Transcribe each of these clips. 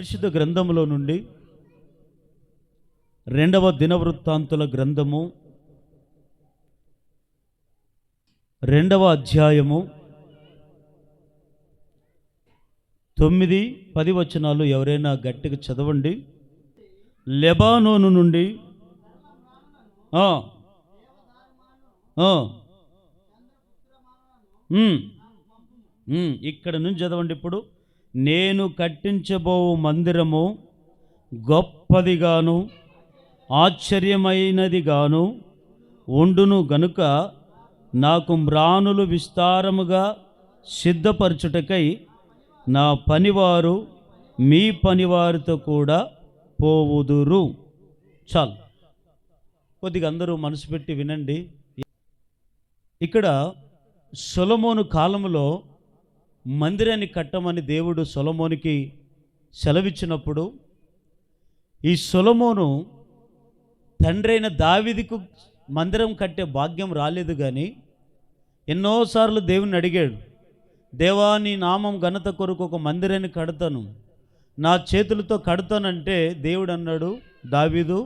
పరిశుద్ధ గ్రంథములో నుండి రెండవ దినవృత్తాంతుల గ్రంథము 2వ అధ్యాయము 9-10 వచనాలు ఎవరైనా గట్టిగా చదవండి. లెబానోను నుండి ఇక్కడ నుంచి చదవండి. ఇప్పుడు నేను కట్టించబో మందిరము గొప్పదిగాను ఆశ్చర్యమైనదిగాను ఉండును గనుక నాకు మ్రానులు విస్తారముగా సిద్ధపరచుటకై నా పనివారు మీ పనివారితో కూడా పోవుదురు. చాలు, కొద్దిగా అందరూ మనసు పెట్టి వినండి. ఇక్కడ సొలొమోను కాలంలో మందిరాన్ని కట్టమని దేవుడు సొలొమోనుకి సెలవిచ్చినప్పుడు ఈ సొలొమోను తండ్రైన దావీదుకు మందిరం కట్టే భాగ్యం రాలేదు. కానీ ఎన్నోసార్లు దేవుని అడిగాడు, దేవా నీ నామం ఘనత కొరకు ఒక మందిరాన్ని కడతాను, నా చేతులతో కడతానంటే దేవుడు అన్నాడు, దావీదు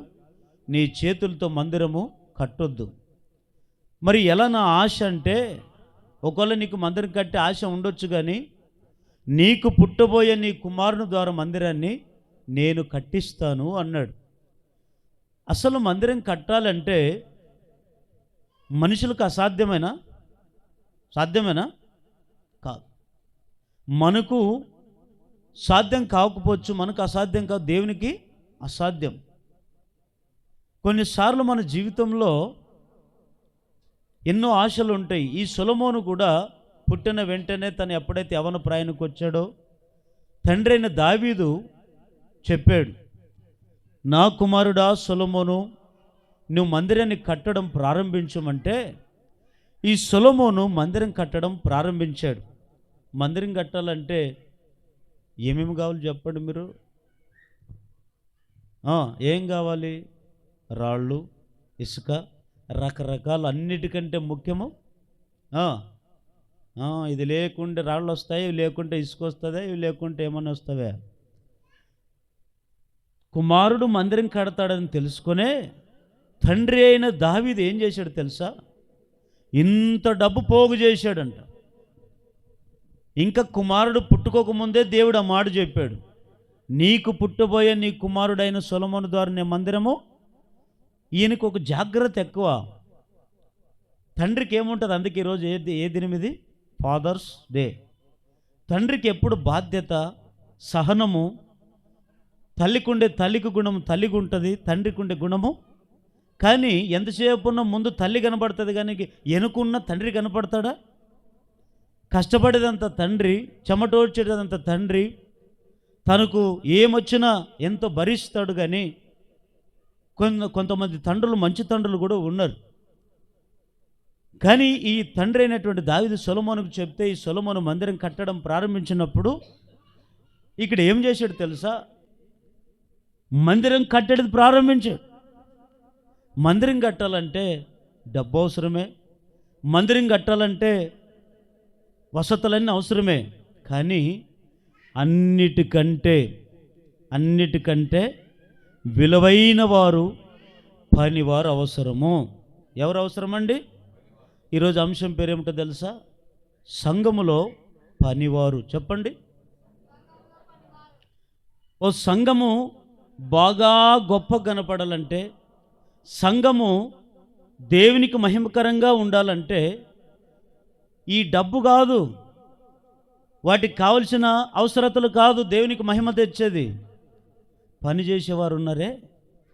నీ చేతులతో మందిరము కట్టొద్దు. మరి ఎలా నా ఆశ అంటే, ఒకవేళ నీకు మందిరం కట్టే ఆశ ఉండొచ్చు, కానీ నీకు పుట్టబోయే నీ కుమారుని ద్వారా మందిరాన్ని నేను కట్టిస్తాను అన్నాడు. అసలు మందిరం కట్టాలంటే మనుషులకు సాధ్యమేనా? కాదు. మనకు సాధ్యం కాకపోవచ్చు, మనకు అసాధ్యం కాదు, దేవునికి అసాధ్యం. కొన్నిసార్లు మన జీవితంలో ఎన్నో ఆశలు ఉంటాయి. ఈ సొలొమోను కూడా పుట్టిన వెంటనే తను ఎప్పుడైతే యవ్వన ప్రాయానికి వచ్చాడో తండ్రి అయిన దావీదు చెప్పాడు, నా కుమారుడా సొలొమోను, నువ్వు మందిరాన్ని కట్టడం ప్రారంభించమంటే ఈ సొలొమోను మందిరం కట్టడం ప్రారంభించాడు. మందిరం కట్టాలంటే ఏమేమి కావాలి చెప్పండి మీరు? ఏం కావాలి? రాళ్ళు, ఇసుక, రకరకాలు. అన్నిటికంటే ముఖ్యము ఇది లేకుంటే రాళ్ళు వస్తాయి, ఇవి లేకుంటే ఇసుక వస్తుందా, ఇవి లేకుంటే ఏమన్నా వస్తావా? కుమారుడు మందిరం కడతాడని తెలుసుకునే తండ్రి అయిన దావీదు ఏం చేశాడు తెలుసా? ఇంత డబ్బు పోగు చేశాడంట. ఇంకా కుమారుడు పుట్టుకోకముందే దేవుడు ఆ మాట చెప్పాడు, నీకు పుట్టబోయే నీ కుమారుడైన సొలొమోను ద్వారా నే మందిరము. ఈయనకు ఒక జాగ్రత్త ఎక్కువ. తండ్రికి ఏముంటుంది? అందుకే ఈరోజు ఏ దినం ఇది? Father's Day. తండ్రికి ఎప్పుడు బాధ్యత, సహనము. తల్లికి గుణము తల్లికి ఉంటుంది, తండ్రికి ఉండే గుణము. కానీ ఎంతసేపు ఉన్న ముందు తల్లి కనపడుతుంది, కానీ వెనుకున్న తండ్రి కనపడతాడా? కష్టపడేదంత తండ్రి, చెమటోడ్చేదంత తండ్రి, తనకు ఏమొచ్చినా ఎంతో భరిస్తాడు. కానీ కొంతమంది తండ్రులు మంచి తండ్రులు కూడా ఉన్నారు. కానీ ఈ తండ్రి అయినటువంటి దావీదు సొలొమోనుకు చెప్తే ఈ సొలొమోను మందిరం కట్టడం ప్రారంభించినప్పుడు ఇక్కడ ఏం చేశాడు తెలుసా? మందిరం కట్టడం ప్రారంభించాడు. మందిరం కట్టాలంటే డబ్బు అవసరమే, మందిరం కట్టాలంటే వసతులన్నీ అవసరమే. కానీ అన్నిటికంటే విలువైన వారు పనివారు అవసరము. ఎవరు అవసరమండి? ఈరోజు అంశం పేరు ఏమిటో తెలుసా? సంఘములో పనివారు. చెప్పండి. ఓ సంఘము బాగా గొప్ప కనపడాలంటే, సంఘము దేవునికి మహిమకరంగా ఉండాలంటే ఈ డబ్బు కాదు, వాటికి కావలసిన అవసరతలు కాదు దేవునికి మహిమ తెచ్చేది. పని చేసేవారు ఉన్నారే,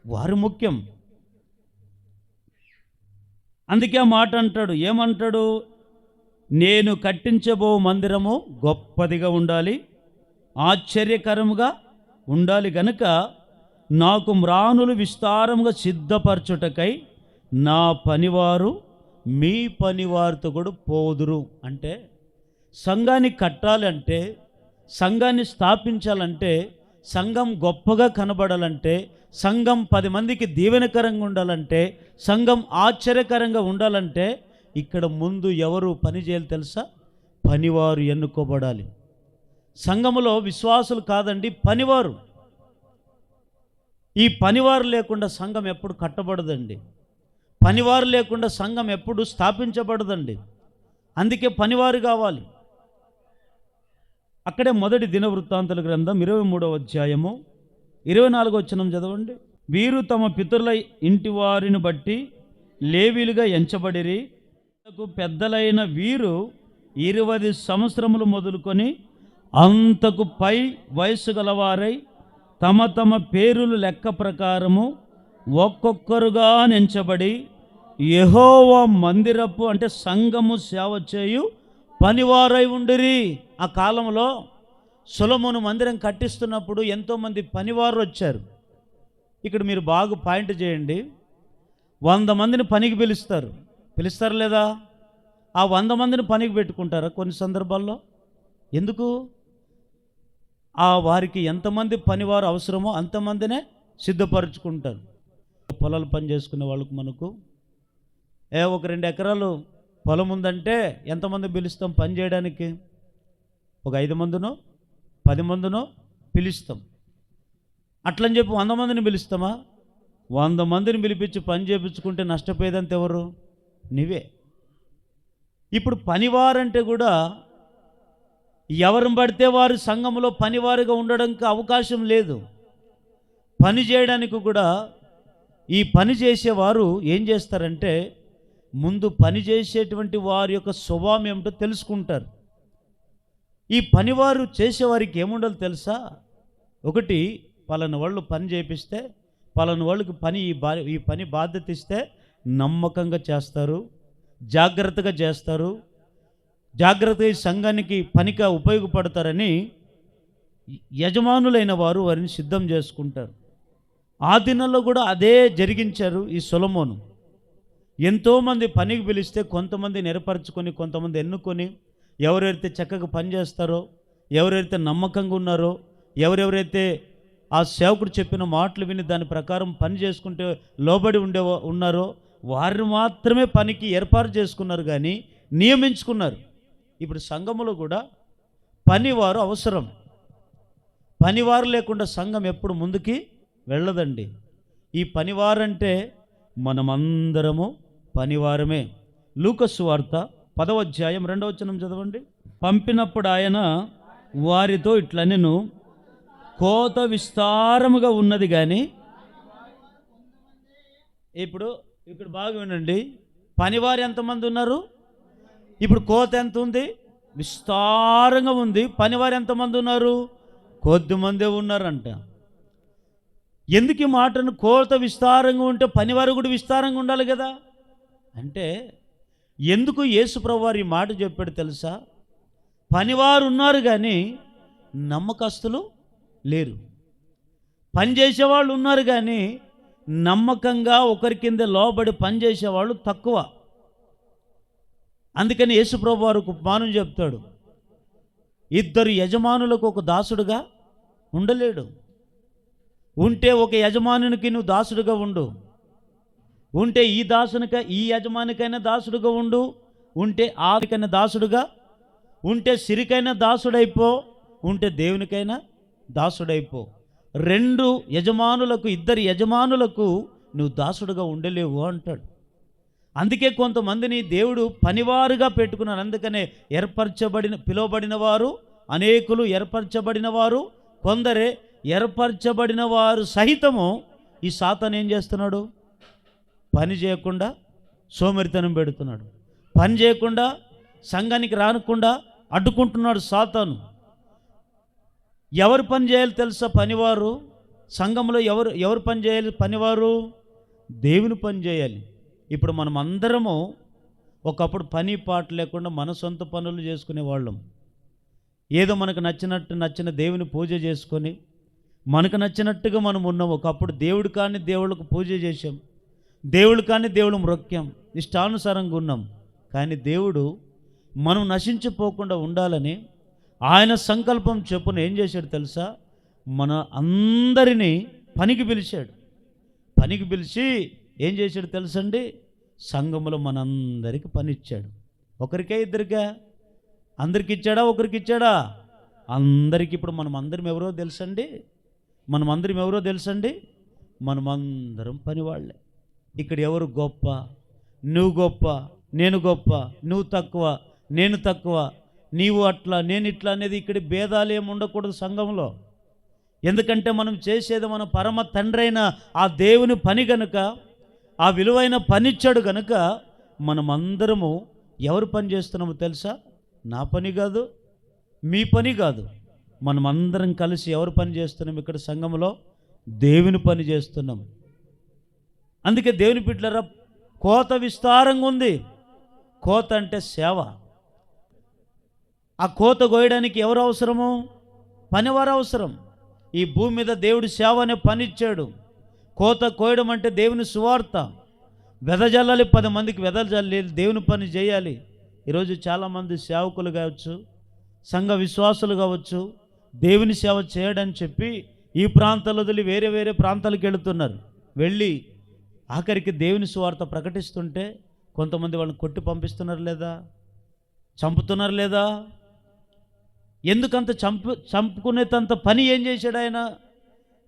వారు ముఖ్యం. అందుకే ఆ మాట అంటాడు. ఏమంటాడు? నేను కట్టించబో మందిరము గొప్పదిగా ఉండాలి, ఆశ్చర్యకరముగా ఉండాలి గనుక నాకు మ్రానులు విస్తారముగా సిద్ధపరచుటకై నా పనివారు మీ పనివారితో కూడా పోదురు. అంటే సంఘాన్ని కట్టాలంటే, సంఘాన్ని స్థాపించాలంటే, సంఘం గొప్పగా కనబడాలంటే, సంఘం 10 మందికి దీవెనకరంగా ఉండాలంటే, సంఘం ఆశ్చర్యకరంగా ఉండాలంటే ఇక్కడ ముందు ఎవరు పని చేయాలి తెలుసా? పనివారు ఎన్నుకోబడాలి. సంఘములో విశ్వాసులు కాదండి, పనివారు. ఈ పనివారు లేకుండా సంఘం ఎప్పుడు కట్టబడదండి. పనివారు లేకుండా సంఘం ఎప్పుడు స్థాపించబడదండి. అందుకే పనివారు కావాలి. అక్కడే మొదటి దినవృత్తాంతాల గ్రంథం 23వ అధ్యాయము 24వ వచనం చదవండి. వీరు తమ పితరుల ఇంటి వారిని బట్టి లేవీలుగా ఎంచబడిరి. పెద్దలైన వీరు 20 సంవత్సరములు మొదలుకొని అంతకు పై వయస్సు గలవారై తమ తమ పేరుల లెక్క ప్రకారము ఒక్కొక్కరుగా నెంచబడి యెహోవా మందిరపు అంటే సంఘము సేవ చేయు పనివారై ఉండిరి. ఆ కాలంలో సొలొమోను మందిరం కట్టిస్తున్నప్పుడు ఎంతోమంది పనివారు వచ్చారు. ఇక్కడ మీరు బాగా పాయింట్ చేయండి. 100 మందిని పనికి పిలుస్తారు లేదా? ఆ 100 మందిని పనికి పెట్టుకుంటారా కొన్ని సందర్భాల్లో? ఎందుకు? వారికి ఎంతమంది పనివారు అవసరమో అంతమందినే సిద్ధపరచుకుంటారు. పొలాలు పని చేసుకునే వాళ్ళకు మనకు ఒక 2 ఎకరాలు పొలం ఉందంటే ఎంతమంది పిలుస్తాం పని చేయడానికి? ఒక 5 మందినో 10 మందినో పిలుస్తాం. అట్లని చెప్పి 100 మందిని పిలుస్తామా? 100 మందిని పిలిపించి పని చేయించుకుంటే నష్టపోయేదంత ఎవరు? నీవే. ఇప్పుడు పనివారంటే కూడా ఎవరిని పడితే వారు సంఘంలో పనివారుగా ఉండడానికి అవకాశం లేదు. పని చేయడానికి కూడా ఈ పని చేసేవారు ఏం చేస్తారంటే ముందు పని చేసేటువంటి వారి యొక్క స్వభావం ఏమిటో తెలుసుకుంటారు. ఈ పనివారు చేసేవారికి ఏముండాలో తెలుసా? ఒకటి, పలానా వాళ్ళు పని చేపిస్తే పలానా వాళ్ళకి ఈ పని బాధ్యత ఇస్తే నమ్మకంగా చేస్తారు, జాగ్రత్తగా చేస్తారు, జాగ్రత్తగా ఈ సంఘానికి పనిగా ఉపయోగపడతారని యజమానులైన వారు వారిని సిద్ధం చేసుకుంటారు. ఆ దినాల్లో కూడా అదే జరిగించారు ఈ సొలొమోను. ఎంతోమంది పనికి పిలిస్తే కొంతమంది నెరపరచుకొని కొంతమంది ఎన్నుకొని ఎవరైతే చక్కగా పనిచేస్తారో, ఎవరైతే నమ్మకంగా ఉన్నారో, ఎవరెవరైతే ఆ సేవకుడు చెప్పిన మాటలు విని దాని ప్రకారం పని చేసుకుంటే లోబడి ఉన్నారో వారిని మాత్రమే పనికి ఏర్పాటు చేసుకున్నారు, కానీ నియమించుకున్నారు. ఇప్పుడు సంఘములో కూడా పనివారు అవసరం. పనివారు లేకుండా సంఘం ఎప్పుడు ముందుకి వెళ్ళదండి. ఈ పనివారంటే మనమందరము పనివారమే. లూకా సువార్త 10వ అధ్యాయం 2వ వచనం చదవండి. పంపినప్పుడు ఆయన వారితో ఇట్లనెను, కోత విస్తారముగా ఉన్నది కానీ ఇప్పుడు బాగా వినండి. పనివారు ఎంతమంది ఉన్నారు? ఇప్పుడు కోత ఎంత ఉంది? విస్తారంగా ఉంది. పనివారు ఎంతమంది ఉన్నారు? కొద్దిమందే ఉన్నారంట. ఎందుకు ఈ మాటను కోత విస్తారంగా ఉంటే పనివారు కూడా విస్తారంగా ఉండాలి కదా అంటే ఎందుకు యేసు ప్రభువారు ఈ మాట చెప్పాడు తెలుసా? పనివారు ఉన్నారు కానీ నమ్మకస్తులు లేరు. పనిచేసేవాళ్ళు ఉన్నారు కానీ నమ్మకంగా ఒకరి కింద లోబడి పనిచేసేవాళ్ళు తక్కువ. అందుకని యేసు ప్రభువారు ఒక ఉపమానం చెప్తాడు. 2 యజమానులకు ఒక దాసుడుగా ఉండలేడు. ఉంటే ఒక యజమానునికి నువ్వు దాసుడుగా ఉండు. ఉంటే ఈ యజమానికైనా దాసుడుగా ఉండు. ఉంటే ఆదికైనా దాసుడుగా, ఉంటే సిరికైనా దాసుడైపో, ఉంటే దేవునికైనా దాసుడైపో. 2 యజమానులకు నువ్వు దాసుడుగా ఉండలేవు అంటాడు. అందుకే కొంతమందిని దేవుడు పనివారుగా పెట్టుకున్నాడు. అందుకనే పిలువబడిన వారు అనేకులు, ఏర్పరచబడిన వారు కొందరే. ఏర్పరచబడిన వారు సహితము ఈ సాతాను ఏం చేస్తున్నాడు? పని చేయకుండా సోమరితనం పెడుతున్నాడు. పని చేయకుండా సంఘానికి రానకుండా అడ్డుకుంటున్నాడు సాతాను. ఎవరు పని చేయాలి తెలుసా? పనివారు. సంఘంలో ఎవరు పని చేయాలి? పనివారు దేవుని పని చేయాలి. ఇప్పుడు మనం అందరము ఒకప్పుడు పని పాట లేకుండా మన సొంత పనులు చేసుకునే వాళ్ళం. ఏదో మనకు నచ్చిన దేవుని పూజ చేసుకొని మనకు నచ్చినట్టుగా మనం ఉన్నాం. ఒకప్పుడు దేవుడు కానీ దేవుళ్ళకు పూజ చేసాం, దేవుడు కానీ దేవుడు మ్రొక్కాం, ఇష్టానుసారంగా ఉన్నాం. కానీ దేవుడు మనం నశించిపోకుండా ఉండాలని ఆయన సంకల్పం చెప్పున ఏం చేశాడు తెలుసా? మన అందరినీ పనికి పిలిచాడు. పనికి పిలిచి ఏం చేశాడు తెలుసండి? సంఘములో మనందరికి పని ఇచ్చాడు. ఒకరికే ఇద్దరికా? అందరికి ఇచ్చాడా? ఒకరికి ఇచ్చాడా? అందరికీ. ఇప్పుడు మనం అందరం ఎవరో తెలుసండి? మనమందరం పనివాళ్ళే. ఇక్కడ ఎవరు గొప్ప, నువ్వు గొప్ప, నేను గొప్ప, నువ్వు తక్కువ, నేను తక్కువ, నీవు అట్లా నేను ఇట్లా అనేది ఇక్కడ భేదాలు ఏమి ఉండకూడదు సంఘంలో. ఎందుకంటే మనం చేసేది మన పరమ తండ్రి అయిన ఆ దేవుని పని గనుక, ఆ విలువైన పనిచ్చాడు గనుక మనమందరము ఎవరు పని చేస్తున్నామో తెలుసా? నా పని కాదు, మీ పని కాదు, మనమందరం కలిసి ఎవరు పని చేస్తున్నాం ఇక్కడ సంఘంలో? దేవుని పని చేస్తున్నాం. అందుకే దేవుని బిడ్డలారా, కోత విస్తారంగా ఉంది. కోత అంటే సేవ. ఆ కోత కోయడానికి ఎవరు అవసరము? పనివారు అవసరం. ఈ భూమి మీద దేవుడు సేవ అనే పని ఇచ్చాడు. కోత కోయడం అంటే దేవుని సువార్త. వెదజల్లాలి, 10 మందికి వెదజల్లి దేవుని పని చేయాలి. ఈరోజు చాలామంది సేవకులు కావచ్చు, సంఘ విశ్వాసులు కావచ్చు, దేవుని సేవ చేయడని చెప్పి ఈ ప్రాంతాలు వదిలి వేరే వేరే ప్రాంతాలకు వెళుతున్నారు. వెళ్ళి ఆఖరికి దేవుని సువార్త ప్రకటిస్తుంటే కొంతమంది వాళ్ళని కొట్టి పంపిస్తున్నారు లేదా, చంపుతున్నారు లేదా? ఎందుకంత చంపుకునేంత పని ఏం చేశాడు ఆయన?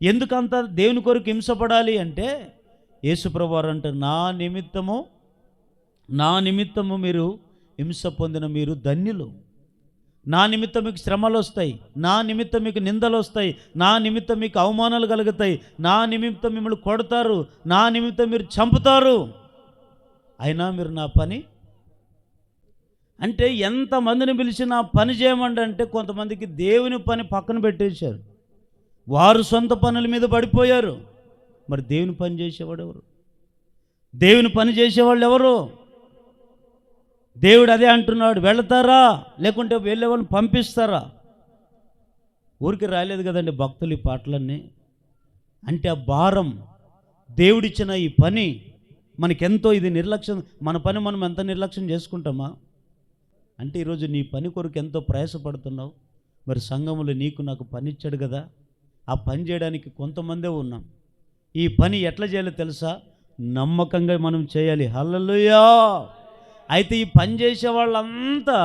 ఎందుకంత దేవుని కొరకు హింసపడాలి అంటే యేసుప్రభు వారు అంటారు, నా నిమిత్తము మీరు హింస పొందిన మీరు ధన్యులు. నా నిమిత్తం మీకు శ్రమలు వస్తాయి, నా నిమిత్తం మీకు నిందలు వస్తాయి, నా నిమిత్తం మీకు అవమానాలు కలుగుతాయి, నా నిమిత్తం మిమ్మల్ని కొడతారు, నా నిమిత్తం మీరు చంపుతారు, అయినా మీరు నా పని అంటే ఎంతమందిని పిలిచి నా పని చేయమండి అంటే కొంతమందికి దేవుని పని పక్కన పెట్టేశారు. వారు సొంత పనుల మీద పడిపోయారు. మరి దేవుని పని చేసేవాడు ఎవరు? దేవుని పని చేసేవాళ్ళు ఎవరు? దేవుడు అదే అంటున్నాడు, వెళతారా లేకుంటే వెళ్ళే వాళ్ళని పంపిస్తారా? ఊరికి రాలేదు కదండి భక్తులు ఈ పాటలన్నీ. అంటే ఆ భారం, దేవుడిచ్చిన ఈ పని మనకెంతో, ఇది నిర్లక్ష్యం. మన పని మనం ఎంత నిర్లక్ష్యం చేసుకుంటామా? అంటే ఈరోజు నీ పని కొరకు ఎంతో ప్రయాసపడుతున్నావు. మరి సంఘములో నీకు నాకు పని ఇచ్చాడు కదా, ఆ పని చేయడానికి కొంతమందే ఉన్నాం. ఈ పని ఎట్లా చేయాలో తెలుసా? నమ్మకంగా మనం చేయాలి. హల్లెలూయా. అయితే ఈ పని చేసే వాళ్ళంతా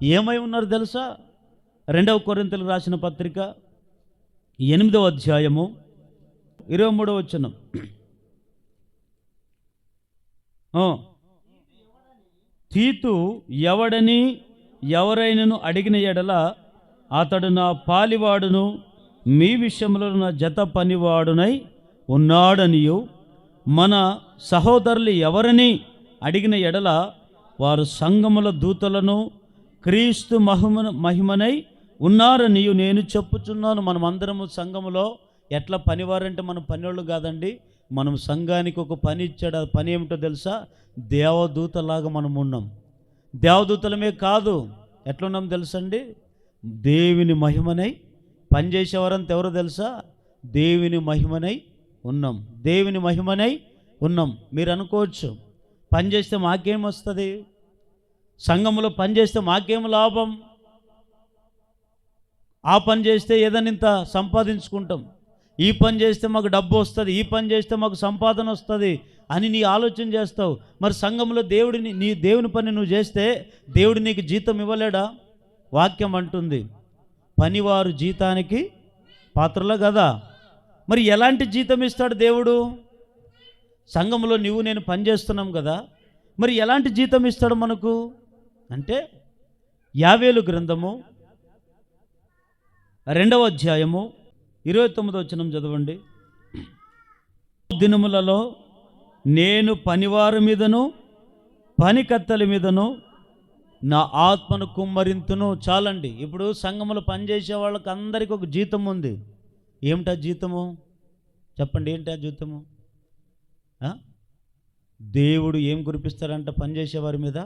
ఏమై ఉన్నారు తెలుసా? 2 కొరింథీయులకు రాసిన పత్రిక 8వ అధ్యాయము 23వ వచనం. తీతు ఎవరైనను అడిగిన ఎడల అతడు నా పాలివాడును మీ విషయంలో నా జత పనివాడునై ఉన్నాడనియు, మన సహోదరులు ఎవరిని అడిగిన ఎడల వారు సంఘముల దూతలను క్రీస్తు మహిమనై ఉన్నారనియు నేను చెప్పుచున్నాను. మనమందరము సంఘములో ఎట్లా పనివారంటే మనం పనివాళ్ళు కాదండి. మనం సంఘానికి ఒక పని ఇచ్చాడు. ఆ పని ఏమిటో తెలుసా? దేవదూతలాగా మనం ఉన్నాం. దేవదూతలమే కాదు, ఎట్లున్నాం తెలుసండి? దేవుని మహిమనై పనిచేసేవారంతా ఎవరో తెలుసా? దేవుని మహిమనై ఉన్నాం. దేవుని మహిమనై ఉన్నాం. మీరు అనుకోవచ్చు, పని చేస్తే మాకేం వస్తుంది? సంఘంలో పని చేస్తే మాకేం లాభం? ఆ పని చేస్తే ఏదైనా ఇంత సంపాదించుకుంటాం, ఈ పని చేస్తే మాకు డబ్బు వస్తుంది, ఈ పని చేస్తే మాకు సంపాదన వస్తుంది అని నీ ఆలోచన చేస్తావు. మరి సంఘంలో నీ దేవుని పని నువ్వు చేస్తే దేవుడు నీకు జీతం ఇవ్వలేడా? వాక్యం అంటుంది, పనివారు జీతానికి పాత్రలే కదా. మరి ఎలాంటి జీతం ఇస్తాడు దేవుడు? సంఘంలో నువ్వు నేను పని చేస్తున్నాం కదా, మరి ఎలాంటి జీతం ఇస్తాడు మనకు అంటే, యావేలు గ్రంథము 2వ అధ్యాయము 29వ వచనం చదవండి. దినములలో నేను పనివారి మీదను పనికత్తెల మీదను నా ఆత్మను కుమ్మరింతును. చాలండి. ఇప్పుడు సంఘములో పనిచేసే వాళ్ళకి అందరికీ ఒక జీతం ఉంది. ఏమిటా జీతము? చెప్పండి, ఏంటి ఆ జీతము? దేవుడు ఏం కురిపిస్తాడంట పనిచేసేవారి మీద?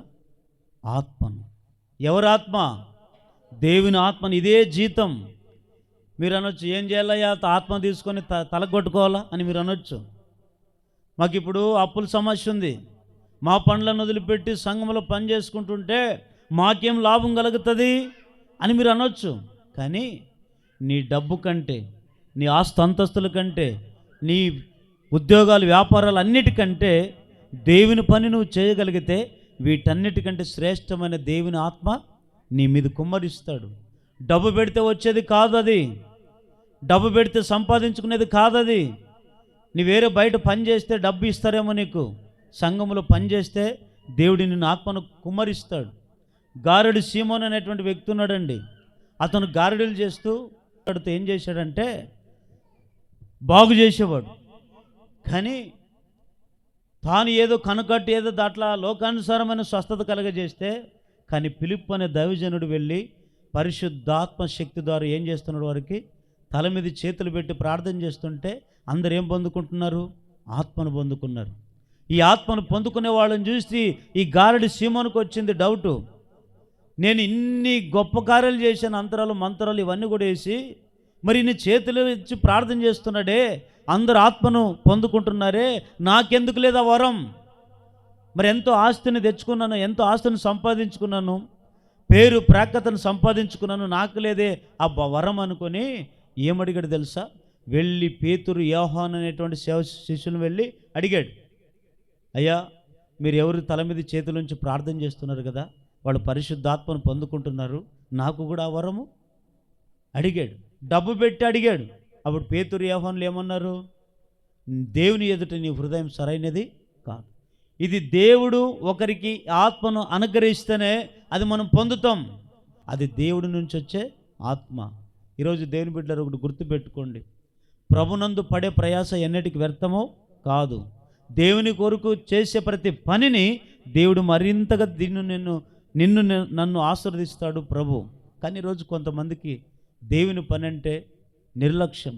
ఆత్మను. ఎవరి ఆత్మ? దేవుని ఆత్మను. ఇదే జీతం. మీరు అనొచ్చు, ఏం చేయాలయ్యా ఆత్మ తీసుకొని తలగొట్టుకోవాలా అని మీరు అనొచ్చు. మాకు ఇప్పుడు అప్పుల సమస్య ఉంది, మా పనులను వదిలిపెట్టి సంఘంలో పని చేసుకుంటుంటే మాకేం లాభం కలుగుతుంది అని మీరు అనొచ్చు. కానీ నీ డబ్బు కంటే, నీ ఆస్తి అంతస్తుల కంటే, నీ ఉద్యోగాలు వ్యాపారాలు అన్నిటికంటే దేవుని పని నువ్వు చేయగలిగితే వీటన్నిటికంటే శ్రేష్టమైన దేవుని ఆత్మ నీ మీద కుమ్మరిస్తాడు. డబ్బు పెడితే వచ్చేది కాదు అది, డబ్బు పెడితే సంపాదించుకునేది కాదది. నీ వేరే బయట పని చేస్తే డబ్బు ఇస్తారేమో నీకు, సంఘములో పని చేస్తే దేవుడు నిన్ను ఆత్మను కుమ్మరిస్తాడు. గారెడు సీమోన్ అనేటువంటి వ్యక్తి ఉన్నాడండి. అతను గారెడులు చేస్తూ ఏం చేశాడంటే బాగు చేసేవాడు. కానీ తాను ఏదో కనుకట్టి ఏదో దాంట్లో లోకానుసారమైన స్వస్థత కలగజేస్తే, కానీ ఫిలిప్పు అనే దైవజనుడు వెళ్ళి పరిశుద్ధాత్మ శక్తి ద్వారా ఏం చేస్తున్నాడు, వారికి తల మీద చేతులు పెట్టి ప్రార్థన చేస్తుంటే అందరు ఏం పొందుకుంటున్నారు, ఆత్మను పొందుకున్నారు. ఈ ఆత్మను పొందుకునే వాళ్ళని చూసి ఈ గారడి సీమోనుకు వచ్చింది డౌటు, నేను ఇన్ని గొప్ప కార్యాలు చేశాను, అంతరాలు మంత్రాలు ఇవన్నీ కూడా వేసి, మరి ఇన్ని చేతులు ఇచ్చి ప్రార్థన చేస్తున్నాడే, అందరు ఆత్మను పొందుకుంటున్నారే, నాకెందుకు లేదా వరం? మరి ఎంతో ఆస్తిని తెచ్చుకున్నాను, ఎంతో ఆస్తిని సంపాదించుకున్నాను, పేరు ప్రాఖ్యాతను సంపాదించుకున్నాను, నాకు లేదే ఆ వరం అనుకొని ఏమడిగాడు తెలుసా? వెళ్ళి పేతురు, యోహాను అనేటువంటి శిష్యులను వెళ్ళి అడిగాడు, అయ్యా మీరు ఎవరు తల మీద చేతులుంచి ప్రార్థన చేస్తున్నారు కదా, వాళ్ళు పరిశుద్ధాత్మను పొందుకుంటున్నారు, నాకు కూడా ఆ వరము అడిగాడు. డబ్బు పెట్టి అడిగాడు. అప్పుడు పేతురు, యోహానులు ఏమన్నారు? దేవుని ఎదుట నీ హృదయం సరైనది కాదు. ఇది దేవుడు ఒకరికి ఆత్మను అనుగ్రహిస్తేనే అది మనం పొందుతాం. అది దేవుడి నుంచి వచ్చే ఆత్మ. ఈరోజు దేవుని బిడ్డలు ఒకటి గుర్తుపెట్టుకోండి, ప్రభునందు పడే ప్రయాస ఎన్నటికి వ్యర్థమో కాదు. దేవుని కొరకు చేసే ప్రతి పనిని దేవుడు మరింతగా నిన్ను నన్ను ఆశీర్వదిస్తాడు ప్రభు. కానీ ఈరోజు కొంతమందికి దేవుని పని అంటే నిర్లక్ష్యం,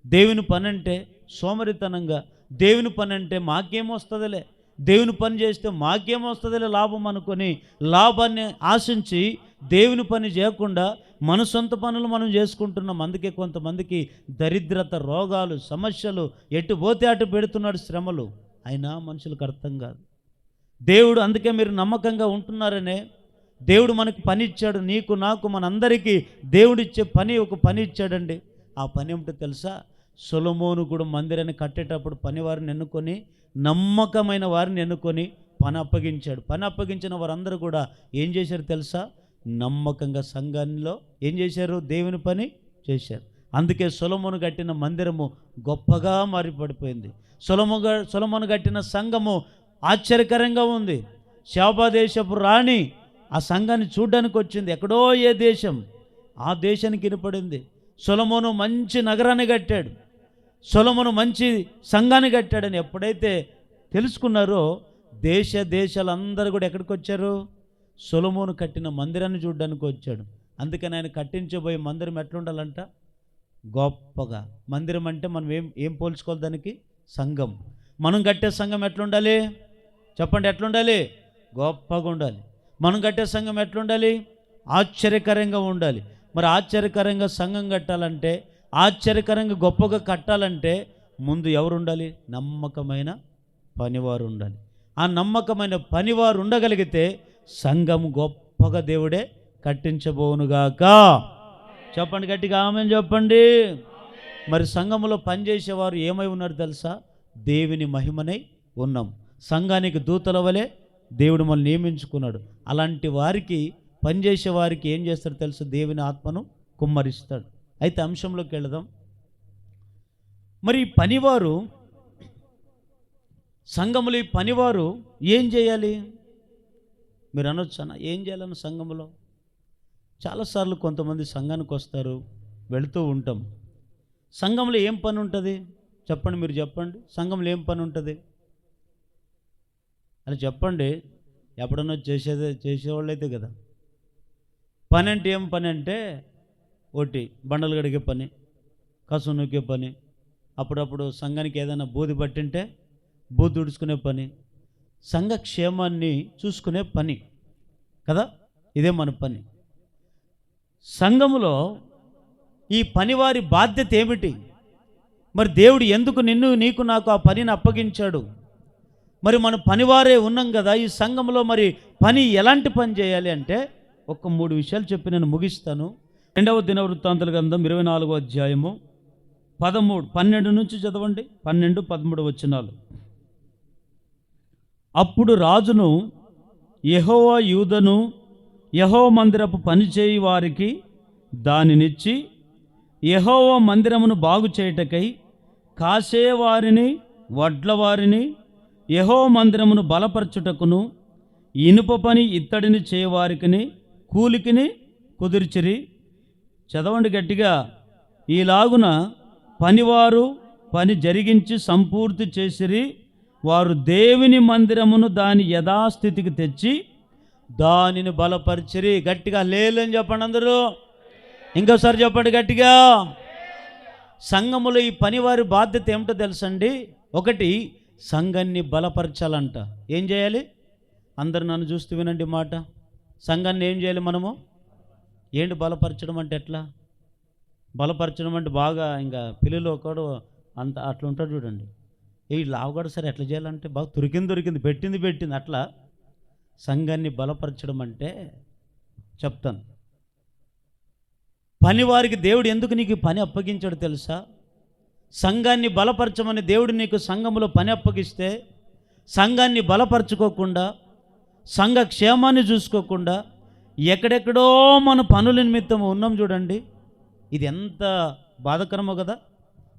దేవుని పని అంటే సోమరితనంగా, దేవుని పని అంటే మాకేమొస్తుందిలే, దేవుని పని చేస్తే మాకేమొస్తుందిలే లాభం అనుకొని లాభాన్ని ఆశించి దేవుని పని చేయకుండా మన సొంత పనులు మనం చేసుకుంటున్నాం. అందుకే కొంతమందికి దరిద్రత, రోగాలు, సమస్యలు, ఎటు పోతే అటు పెడుతున్నాడు శ్రమలు. అయినా మనుషులకు అర్థం కాదు. దేవుడు అందుకే మీరు నమ్మకంగా ఉంటున్నారనే దేవుడు మనకు పని ఇచ్చాడు. నీకు నాకు మనందరికీ దేవుడిచ్చే ఒక పని ఇచ్చాడండి. ఆ పని ఏమిటో తెలుసా? సొలొమోను కూడా మందిరాన్ని కట్టేటప్పుడు పనివారిని ఎన్నుకొని, నమ్మకమైన వారిని ఎన్నుకొని పని అప్పగించాడు. పని అప్పగించిన వారందరూ కూడా ఏం చేశారు తెలుసా? నమ్మకంగా సంఘంలో ఏం చేశారు? దేవుని పని చేశారు. అందుకే సొలొమోను కట్టిన మందిరము గొప్పగా మారిపడిపోయింది. సొలొమోను కట్టిన సంఘము ఆశ్చర్యకరంగా ఉంది. శాబా దేశపు రాణి ఆ సంఘాన్ని చూడడానికి వచ్చింది. ఎక్కడో ఏ దేశం, ఆ దేశానికి వినపడింది. సొలొమోను మంచి నగరాన్ని కట్టాడు, సొలొమోను మంచి సంఘాన్ని కట్టాడని ఎప్పుడైతే తెలుసుకున్నారో దేశాలందరూ కూడా ఎక్కడికి వచ్చారు? సొలొమోను కట్టిన మందిరాన్ని చూడడానికి వచ్చాడు. అందుకని ఆయన కట్టించబోయే మందిరం ఎట్లుండాలంట? గొప్పగా. మందిరం అంటే మనం ఏం పోల్చుకోవాలి దానికి? సంఘం. మనం కట్టే సంఘం ఎట్లుండాలి చెప్పండి? ఎట్లుండాలి? గొప్పగా ఉండాలి. మనం కట్టే సంఘం ఎట్లుండాలి? ఆశ్చర్యకరంగా ఉండాలి. మరి ఆశ్చర్యకరంగా సంఘం కట్టాలంటే, ఆశ్చర్యకరంగా గొప్పగా కట్టాలంటే ముందు ఎవరు ఉండాలి? నమ్మకమైన పనివారు ఉండాలి. ఆ నమ్మకమైన పనివారు ఉండగలిగితే సంఘం గొప్పగా దేవుడే కట్టించబోనుగాక. చెప్పండి గట్టిగా ఆమేన్ చెప్పండి. మరి సంఘములో పనిచేసేవారు ఏమై ఉన్నారు తెలుసా? దేవుని మహిమనై ఉన్నాం. సంఘానికి దూతల వలె దేవుడు మనల్ని నియమించుకున్నాడు. అలాంటి వారికి, పనిచేసే వారికి ఏం చేస్తాడు తెలుసు? దేవుని ఆత్మను కుమ్మరిస్తాడు. అయితే అంశంలోకి వెళదాం. మరి పనివారు, సంఘములో ఈ పనివారు ఏం చేయాలి? మీరు అనొచ్చానా ఏం చేయాలని? సంఘములో చాలాసార్లు కొంతమంది సంఘానికి వస్తారు, వెళుతూ ఉంటాం. సంఘంలో ఏం పని ఉంటుంది చెప్పండి? మీరు చెప్పండి, సంఘంలో ఏం పని ఉంటుంది అని చెప్పండి. ఎప్పుడన్నా చేసేవాళ్ళు అయితే కదా. పని అంటే ఏం పని అంటే, ఒకటి బండలు కడిగే పని, కసు నూకే పని, అప్పుడప్పుడు సంఘానికి ఏదైనా బూది పట్టింటే బూది తుడుచుకునే పని, సంఘ క్షేమాన్ని చూసుకునే పని కదా. ఇదే మన పని. సంఘములో ఈ పనివారి బాధ్యత ఏమిటి? మరి దేవుడు ఎందుకు నీకు నాకు ఆ పనిని అప్పగించాడు? మరి మనం పనివారే ఉన్నాం కదా ఈ సంఘంలో. మరి పని ఎలాంటి పని చేయాలి అంటే ఒక 3 విషయాలు చెప్పి నేను ముగిస్తాను. 2వ దినవృత్తాంతాల గ్రంథం 24వ అధ్యాయము 12 నుంచి చదవండి. 12, 13 వచనాలు. అప్పుడు రాజును యెహోవా యూదను యెహోవా మందిరపు పనిచేయి వారికి దానినిచ్చి యెహోవా మందిరమును బాగు చేయుటకై కాసేవారిని వడ్లవారిని యెహోవా మందిరమును బలపరచుటకును ఇనుప పని ఇత్తడిని చేయవారికిని కూలికిని కుదిర్చిరి. చదవండి గట్టిగా. ఈలాగున పనివారు పని జరిగించి సంపూర్తి చేసిరి. వారు దేవుని మందిరమును దాని యథాస్థితికి తెచ్చి దానిని బలపరిచిరి. గట్టిగా లేలని చెప్పండి అందరూ. ఇంకోసారి చెప్పండి గట్టిగా. సంఘములో ఈ పనివారి బాధ్యత ఏమిటో తెలుసండి. ఒకటి, సంఘాన్ని బలపరచాలంట. ఏం చేయాలి? అందరు నన్ను చూస్తూ వినండి మాట. సంఘాన్ని ఏం చేయాలి మనము? ఏంటి బలపరచడం అంటే? ఎట్లా బలపరచడం అంటే బాగా ఇంకా పిల్లలు ఒకడు అంత అట్లా ఉంటాడు చూడండి. ఈ లావు కూడా సరే ఎట్లా చేయాలంటే బాగా దొరికింది పెట్టింది అట్లా. సంఘాన్ని బలపరచడం అంటే చెప్తాను. పనివారికి దేవుడు ఎందుకు నీకు పని అప్పగించాడు తెలుసా? సంఘాన్ని బలపరచమని దేవుడు నీకు సంఘములో పని అప్పగిస్తే సంఘాన్ని బలపరచుకోకుండా, సంఘ క్షేమాన్ని చూసుకోకుండా ఎక్కడెక్కడో మన పనుల నిమిత్తం ఉన్నాం చూడండి. ఇది ఎంత బాధకరమో కదా.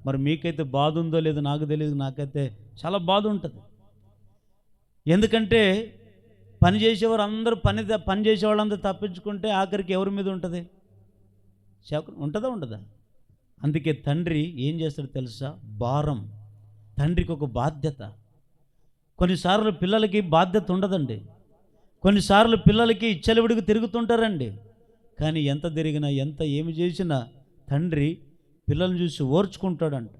మరి మీకైతే బాధ ఉందో లేదో నాకు తెలియదు, నాకైతే చాలా బాధ ఉంటుంది. ఎందుకంటే పని చేసేవారు అందరూ పని చేసేవాళ్ళందరూ తప్పించుకుంటే ఆఖరికి ఎవరి మీద ఉంటుంది? ఉంటుందా ఉండదా? అందుకే తండ్రి ఏం చేస్తాడో తెలుసా? భారం. తండ్రికి ఒక బాధ్యత. కొన్నిసార్లు పిల్లలకి బాధ్యత ఉండదండి. కొన్నిసార్లు పిల్లలకి ఇచ్చలవిడికి తిరుగుతుంటారండి. కానీ ఎంత తిరిగినా ఎంత ఏమి చేసినా తండ్రి పిల్లల్ని చూసి ఓర్చుకుంటాడంట.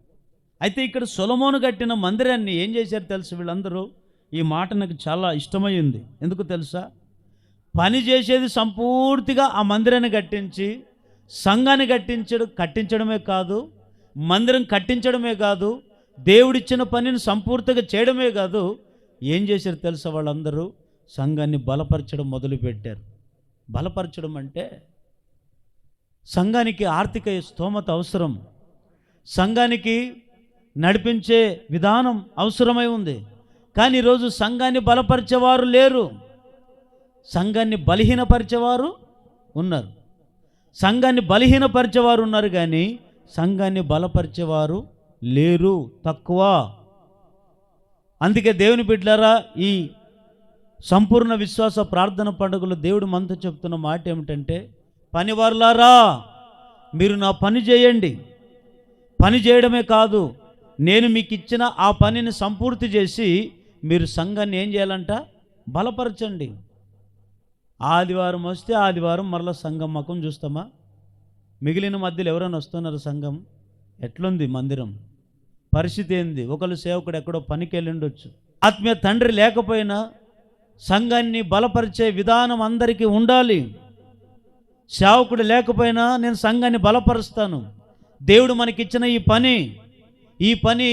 అయితే ఇక్కడ సొలొమోను కట్టిన మందిరాన్ని ఏం చేశారు తెలుసు వీళ్ళందరూ? ఈ మాట నాకు చాలా ఇష్టమైంది. ఎందుకు తెలుసా? పని చేసేది సంపూర్తిగా ఆ మందిరాన్ని కట్టించి సంఘాన్ని కట్టించడమే కాదు, మందిరం కట్టించడమే కాదు, దేవుడిచ్చిన పనిని సంపూర్తిగా చేయడమే కాదు, ఏం చేశారు తెలుసా? వాళ్ళందరూ సంఘాన్ని బలపరచడం మొదలుపెట్టారు. బలపరచడం అంటే సంఘానికి ఆర్థిక స్తోమత అవసరం, సంఘానికి నడిపించే విధానం అవసరమై ఉంది. కానీ ఈరోజు సంఘాన్ని బలపరిచేవారు లేరు, సంఘాన్ని బలహీనపరిచేవారు ఉన్నారు. సంఘాన్ని బలహీనపరిచేవారు ఉన్నారు కానీ సంఘాన్ని బలపరిచేవారు లేరు, తక్కువ. అందుకే దేవుని బిడ్డలారా, ఈ సంపూర్ణ విశ్వాస ప్రార్థన పండుగలో దేవుడు మనతో చెప్తున్న మాట ఏమిటంటే, పనివారులారా మీరు నా పని చేయండి. పని చేయడమే కాదు, నేను మీకు ఇచ్చిన ఆ పనిని సంపూర్తి చేసి మీరు సంఘాన్ని ఏం చేయాలంట? బలపరచండి. ఆదివారం వస్తే ఆదివారం మరలా సంఘం ముఖం చూస్తామా? మిగిలిన మధ్యలో ఎవరైనా వస్తున్నారు? సంఘం ఎట్లుంది? మందిరం పరిస్థితి ఏంది? ఒకళ్ళు సేవకుడు ఎక్కడో పనికి వెళ్ళి ఉండొచ్చు. ఆత్మీయ తండ్రి లేకపోయినా సంఘాన్ని బలపరిచే విధానం అందరికీ ఉండాలి. సేవకుడు లేకపోయినా నేను సంఘాన్ని బలపరుస్తాను. దేవుడు మనకిచ్చిన ఈ పని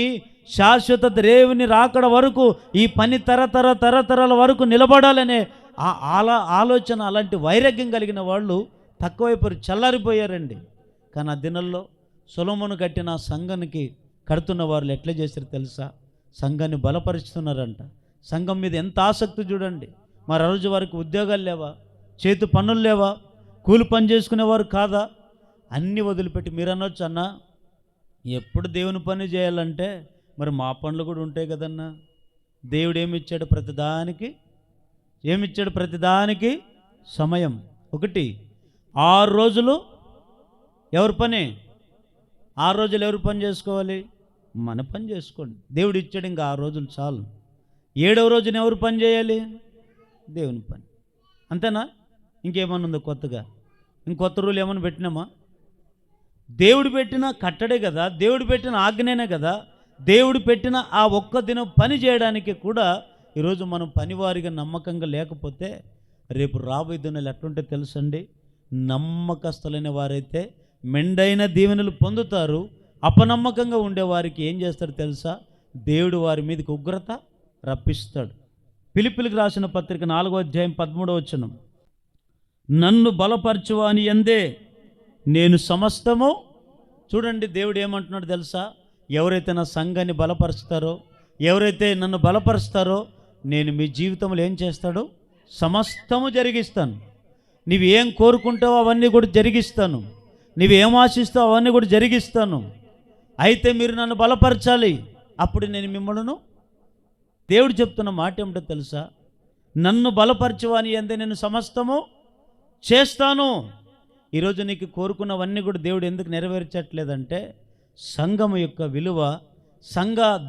శాశ్వత దేవుని రాకడ వరకు ఈ పని తరతరాల వరకు నిలబడాలనే ఆలోచన, అలాంటి వైరాగ్యం కలిగిన వాళ్ళు తక్కువైపోయి చల్లారిపోయారండి. కానీ ఆ దినాల్లో సొలొమోను కట్టిన సంఘానికి కడుతున్న వాళ్ళు ఎట్లా చేశారు తెలుసా? సంఘాన్ని బలపరుస్తున్నారంట. సంఘం మీద ఎంత ఆసక్తి చూడండి. మరి ఆ రోజు వారికి ఉద్యోగాలు లేవా? చేతి పనులు లేవా? కూలి పని చేసుకునేవారు కాదా? అన్నీ వదిలిపెట్టి మీరు అనొచ్చు, అన్న ఎప్పుడు దేవుని పని చేయాలంటే మరి మా పనులు కూడా ఉంటాయి కదన్నా. దేవుడు ఏమిచ్చాడు? ప్రతిదానికి సమయం. ఒకటి, 6 రోజులు ఎవరి పని? 6 రోజులు ఎవరు పని చేసుకోవాలి? మన పని చేసుకోండి. దేవుడు ఇచ్చాడు, ఇంకా 6 రోజులు చాలు. 7వ రోజున ఎవరు పని చేయాలి? దేవుని పని. అంతేనా? ఇంకేమన్నా ఉందో కొత్తగా? ఇంకొత్త రూల్ ఏమన్నా పెట్టినామా? దేవుడు పెట్టిన కట్టడే కదా, దేవుడు పెట్టిన ఆజ్ఞనే కదా. దేవుడు పెట్టిన ఆ ఒక్క దినం పని చేయడానికి కూడా ఈరోజు మనం పనివారిగా నమ్మకంగా లేకపోతే రేపు రాబోయే దినాలు ఎట్లుంటే తెలుసండి. నమ్మకస్తులైన వారైతే మెండైన దీవెనలు పొందుతారు. అపనమ్మకంగా ఉండేవారికి ఏం చేస్తాడు తెలుసా? దేవుడు వారి మీదకి ఉగ్రత రప్పిస్తాడు. ఫిలిప్పీయులకు రాసిన పత్రిక 4వ అధ్యాయం 13వ వచనం, నన్ను బలపరచువాని యందే నేను సమస్తము. చూడండి దేవుడు ఏమంటున్నాడు తెలుసా? ఎవరైతే నా సంఘాన్ని బలపరుస్తారో, ఎవరైతే నన్ను బలపరుస్తారో నేను మీ జీవితంలో ఏం చేస్తాడో సమస్తము జరిగిస్తాను. నీవు ఏం కోరుకుంటావో అవన్నీ కూడా జరిగిస్తాను. నీవు ఏం ఆశిస్తావో అవన్నీ కూడా జరిగిస్తాను. అయితే మీరు నన్ను బలపరచాలి, అప్పుడు నేను మిమ్మల్ని. దేవుడు చెప్తున్న మాట ఏమిటో తెలుసా? నన్ను బలపరచువాని అందే నేను సమస్తము చేస్తాను. ఈరోజు నీకు కోరుకున్నవన్నీ కూడా దేవుడు ఎందుకు నెరవేర్చట్లేదంటే, సంఘము యొక్క విలువ,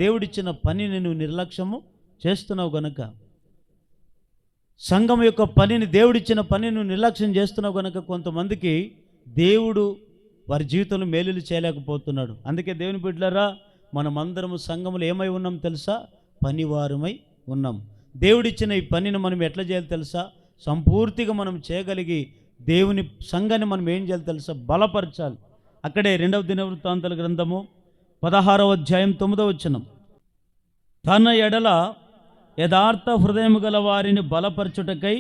దేవుడిచ్చిన పనిని నువ్వు నిర్లక్ష్యము చేస్తున్నావు గనుక, సంఘం యొక్క పనిని, దేవుడిచ్చిన పనిని నువ్వు నిర్లక్ష్యం చేస్తున్నావు గనుక కొంతమందికి దేవుడు వారి జీవితంలో మేలులు చేయలేకపోతున్నాడు. అందుకే దేవుని బిడ్డలారా, మనమందరము సంఘములు ఏమై ఉన్నాం తెలుసా? పనివారమై ఉన్నాం. దేవుడిచ్చిన ఈ పనిని మనం ఎట్లా చేయాలి తెలుసా? సంపూర్తిగా మనం చేయగలిగి దేవుని సంఘాన్ని మనం ఏం చేయాలి తెలుసా? బలపరచాలి. అక్కడే 2వ దినవృత్తాంతాల గ్రంథము 16వ అధ్యాయం 9వ వచనం, తన ఎడల యథార్థ హృదయము గల వారిని బలపరచుటకై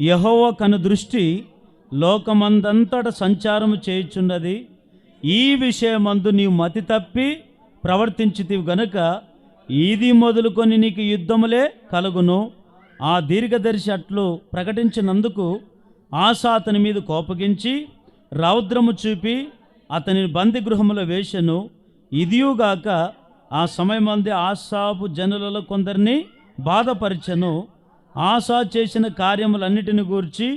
యెహోవా కను దృష్టి లోకమందంతట సంచారము చేయుచున్నది. ఈ విషయమందు నీవు మతి తప్పి ప్రవర్తించితివి గనుక ఇది మొదలుకొని నీకు యుద్ధములే కలుగును. ఆ దీర్ఘదర్శి అట్లు ప్రకటించినందుకు ఆసా అతని మీద కోపగించి రౌద్రము చూపి అతనిని బంది గృహములో వేసెను. ఇదియుగాక ఆ సమయమందే ఆసాపు జనులలో కొందరిని బాధపరిచెను. ఆసా చేసిన కార్యములన్నిటిని గూర్చి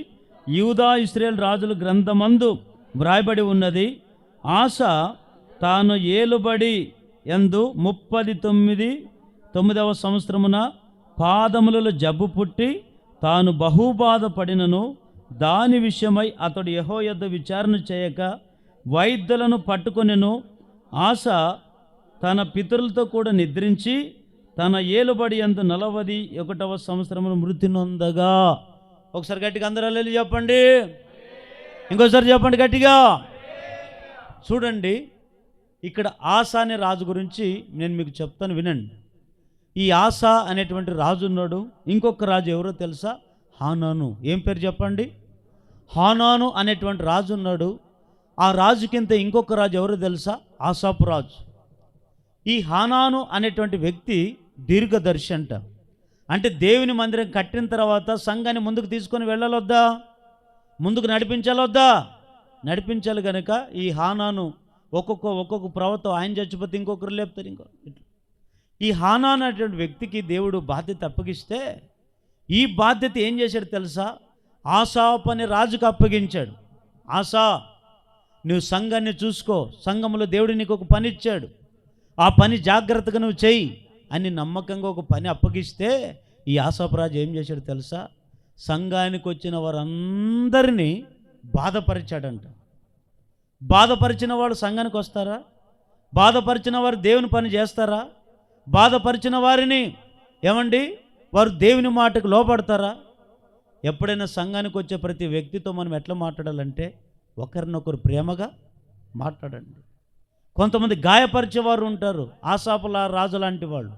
యూదా ఇశ్రాయేలు రాజుల గ్రంథమందు వ్రాయబడి ఉన్నది. ఆసా తాను ఏలుబడి యందు 39వ సంవత్సరమున పాదములలో జబ్బు పుట్టి తాను బహుబాధపడినను, దాని విషయమై అతడు యెహోవా యొద్ద విచారణ చేయక వైద్యులను పట్టుకొనెను. ఆసా తన పితరులతో కూడా నిద్రించి తన ఏలుబడి యందు 41వ సంవత్సరమున మృతి నొందగా. ఒకసారి గట్టిగా అందరూ హల్లెలూయా చెప్పండి. ఇంకోసారి చెప్పండి గట్టిగా. చూడండి, ఇక్కడ ఆసా అనే రాజు గురించి నేను మీకు చెప్తాను, వినండి. ఈ ఆసా అనేటువంటి రాజు ఉన్నాడు. ఇంకొక రాజు ఎవరో తెలుసా? హానాను. ఏం పేరు చెప్పండి? హానాను అనేటువంటి రాజు ఉన్నాడు. ఆ రాజు కింద ఇంకొక రాజు ఎవరో తెలుసా? ఆసాపు రాజు. ఈ హానాను అనేటువంటి వ్యక్తి దీర్ఘదర్శి అంట. అంటే దేవుని మందిరం కట్టిన తర్వాత సంఘాన్ని ముందుకు తీసుకొని వెళ్ళాలొద్దా? ముందుకు నడిపించాలొద్దా? నడిపించాలి కనుక ఈ హానాను ఒక్కొక్క ప్రవక్త ఆయన చచ్చిపోతే ఇంకొకరు లేపుతారు. ఈ హానాను అనేటువంటి వ్యక్తికి దేవుడు బాధ్యత అప్పగిస్తే, ఈ బాధ్యత ఏం చేశాడు తెలుసా? ఆసాపు అనే రాజుకు అప్పగించాడు. ఆసా, నువ్వు సంఘాన్ని చూసుకో, సంఘంలో దేవుడు నీకు ఒక పని ఇచ్చాడు, ఆ పని జాగ్రత్తగా నువ్వు చెయ్యి అని నమ్మకంగా ఒక పని అప్పగిస్తే, ఈ ఆసాపు రాజు ఏం చేశాడు తెలుసా? సంఘానికి వచ్చిన వారందరినీ బాధపరిచాడంట. బాధపరిచిన వాడు సంఘానికి వస్తారా? బాధపరిచిన వారు దేవుని పని చేస్తారా? బాధపరిచిన వారిని ఏమండి వారు దేవుని మాటకు లోపడతారా? ఎప్పుడైనా సంఘానికి వచ్చే ప్రతి వ్యక్తితో మనం ఎట్లా మాట్లాడాలంటే, ఒకరినొకరు ప్రేమగా మాట్లాడండి. కొంతమంది గాయపరిచేవారు ఉంటారు, ఆసాపుల రాజు లాంటి వాళ్ళు,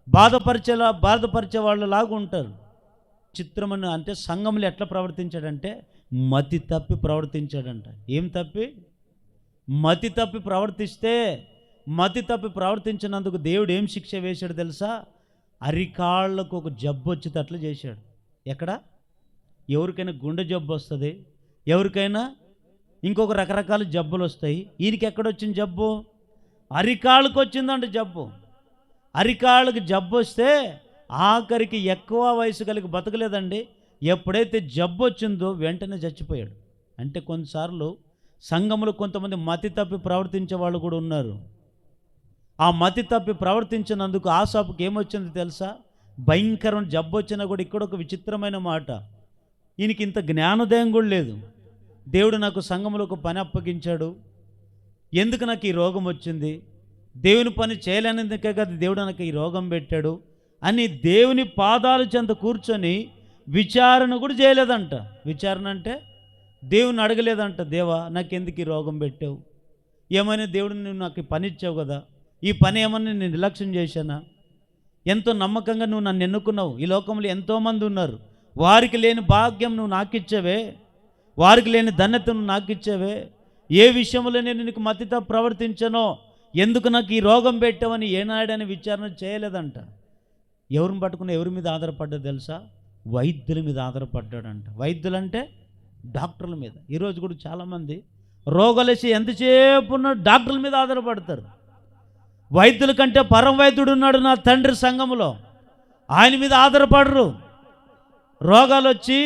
బాధపరిచే వాళ్ళు లాగా ఉంటారు. చిత్రమని అంటే సంఘంలో ఎట్లా ప్రవర్తించాడంటే మతి తప్పి ప్రవర్తించాడంట. ఏం తప్పి? మతి తప్పి ప్రవర్తిస్తే, మతి తప్పి ప్రవర్తించినందుకు దేవుడు ఏం శిక్ష వేశాడు తెలుసా? అరికాళ్ళకు ఒక జబ్బు వచ్చి అట్లా చేశాడు. ఎక్కడ? ఎవరికైనా గుండె జబ్బు వస్తుంది, ఎవరికైనా ఇంకొక రకరకాల జబ్బులు వస్తాయి. ఈయనకి ఎక్కడొచ్చిన జబ్బు? అరికాళ్ళకు వచ్చిందంట జబ్బు. అరికాళ్ళకి జబ్బు వస్తే ఆఖరికి ఎక్కువ వయసు కలిగి బతకలేదండి. ఎప్పుడైతే జబ్బు వచ్చిందో వెంటనే చచ్చిపోయాడు. అంటే కొన్నిసార్లు సంఘంలో కొంతమంది మతి తప్పి ప్రవర్తించే వాళ్ళు కూడా ఉన్నారు. ఆ మతి తప్పి ప్రవర్తించినందుకు ఆసాపుకి ఏమొచ్చింది తెలుసా? భయంకరమైన జబ్బు వచ్చినా కూడా ఇక్కడ ఒక విచిత్రమైన మాట, ఈయనకి ఇంత జ్ఞానోదయం కూడా లేదు. దేవుడు నాకు సంఘంలో ఒక పని అప్పగించాడు, ఎందుకు నాకు ఈ రోగం వచ్చింది? దేవుని పని చేయలేనందుకే కదా దేవుడు నాకు ఈ రోగం పెట్టాడు అని దేవుని పాదాల చెంత కూర్చొని విచారణ కూడా చేయలేదంట. విచారణ అంటే దేవుని అడగలేదంట, దేవా నాకెందుకు ఈ రోగం పెట్టావు? ఏమైనా దేవుడు నువ్వు నాకు పని ఇచ్చావు కదా, ఈ పని ఏమన్నా నేను నిర్లక్ష్యం చేశానా? ఎంతో నమ్మకంగా నువ్వు నన్ను ఎన్నుకున్నావు. ఈ లోకంలో ఎంతోమంది ఉన్నారు, వారికి లేని భాగ్యం నువ్వు నాకు ఇచ్చావే, వారికి లేని ధన్యత నువ్వు నాకు ఇచ్చావే. ఏ విషయంలో నేను నీకు మతితో ప్రవర్తించానో, ఎందుకు నాకు ఈ రోగం పెట్టావని ఏనాడని విచారణ చేయలేదంట. ఎవరిని పట్టుకుని ఎవరి మీద ఆధారపడ్డా తెలుసా? వైద్యుల మీద ఆధారపడ్డాడంట. వైద్యులంటే డాక్టర్ల మీద. ఈరోజు కూడా చాలామంది రోగాలేసి ఎంతసేపు ఉన్న డాక్టర్ల మీద ఆధారపడతారు. వైద్యుల కంటే పరం వైద్యుడు ఉన్నాడు నా తండ్రి సంఘములో. ఆయన మీద ఆధారపడరు. రోగాలు వచ్చి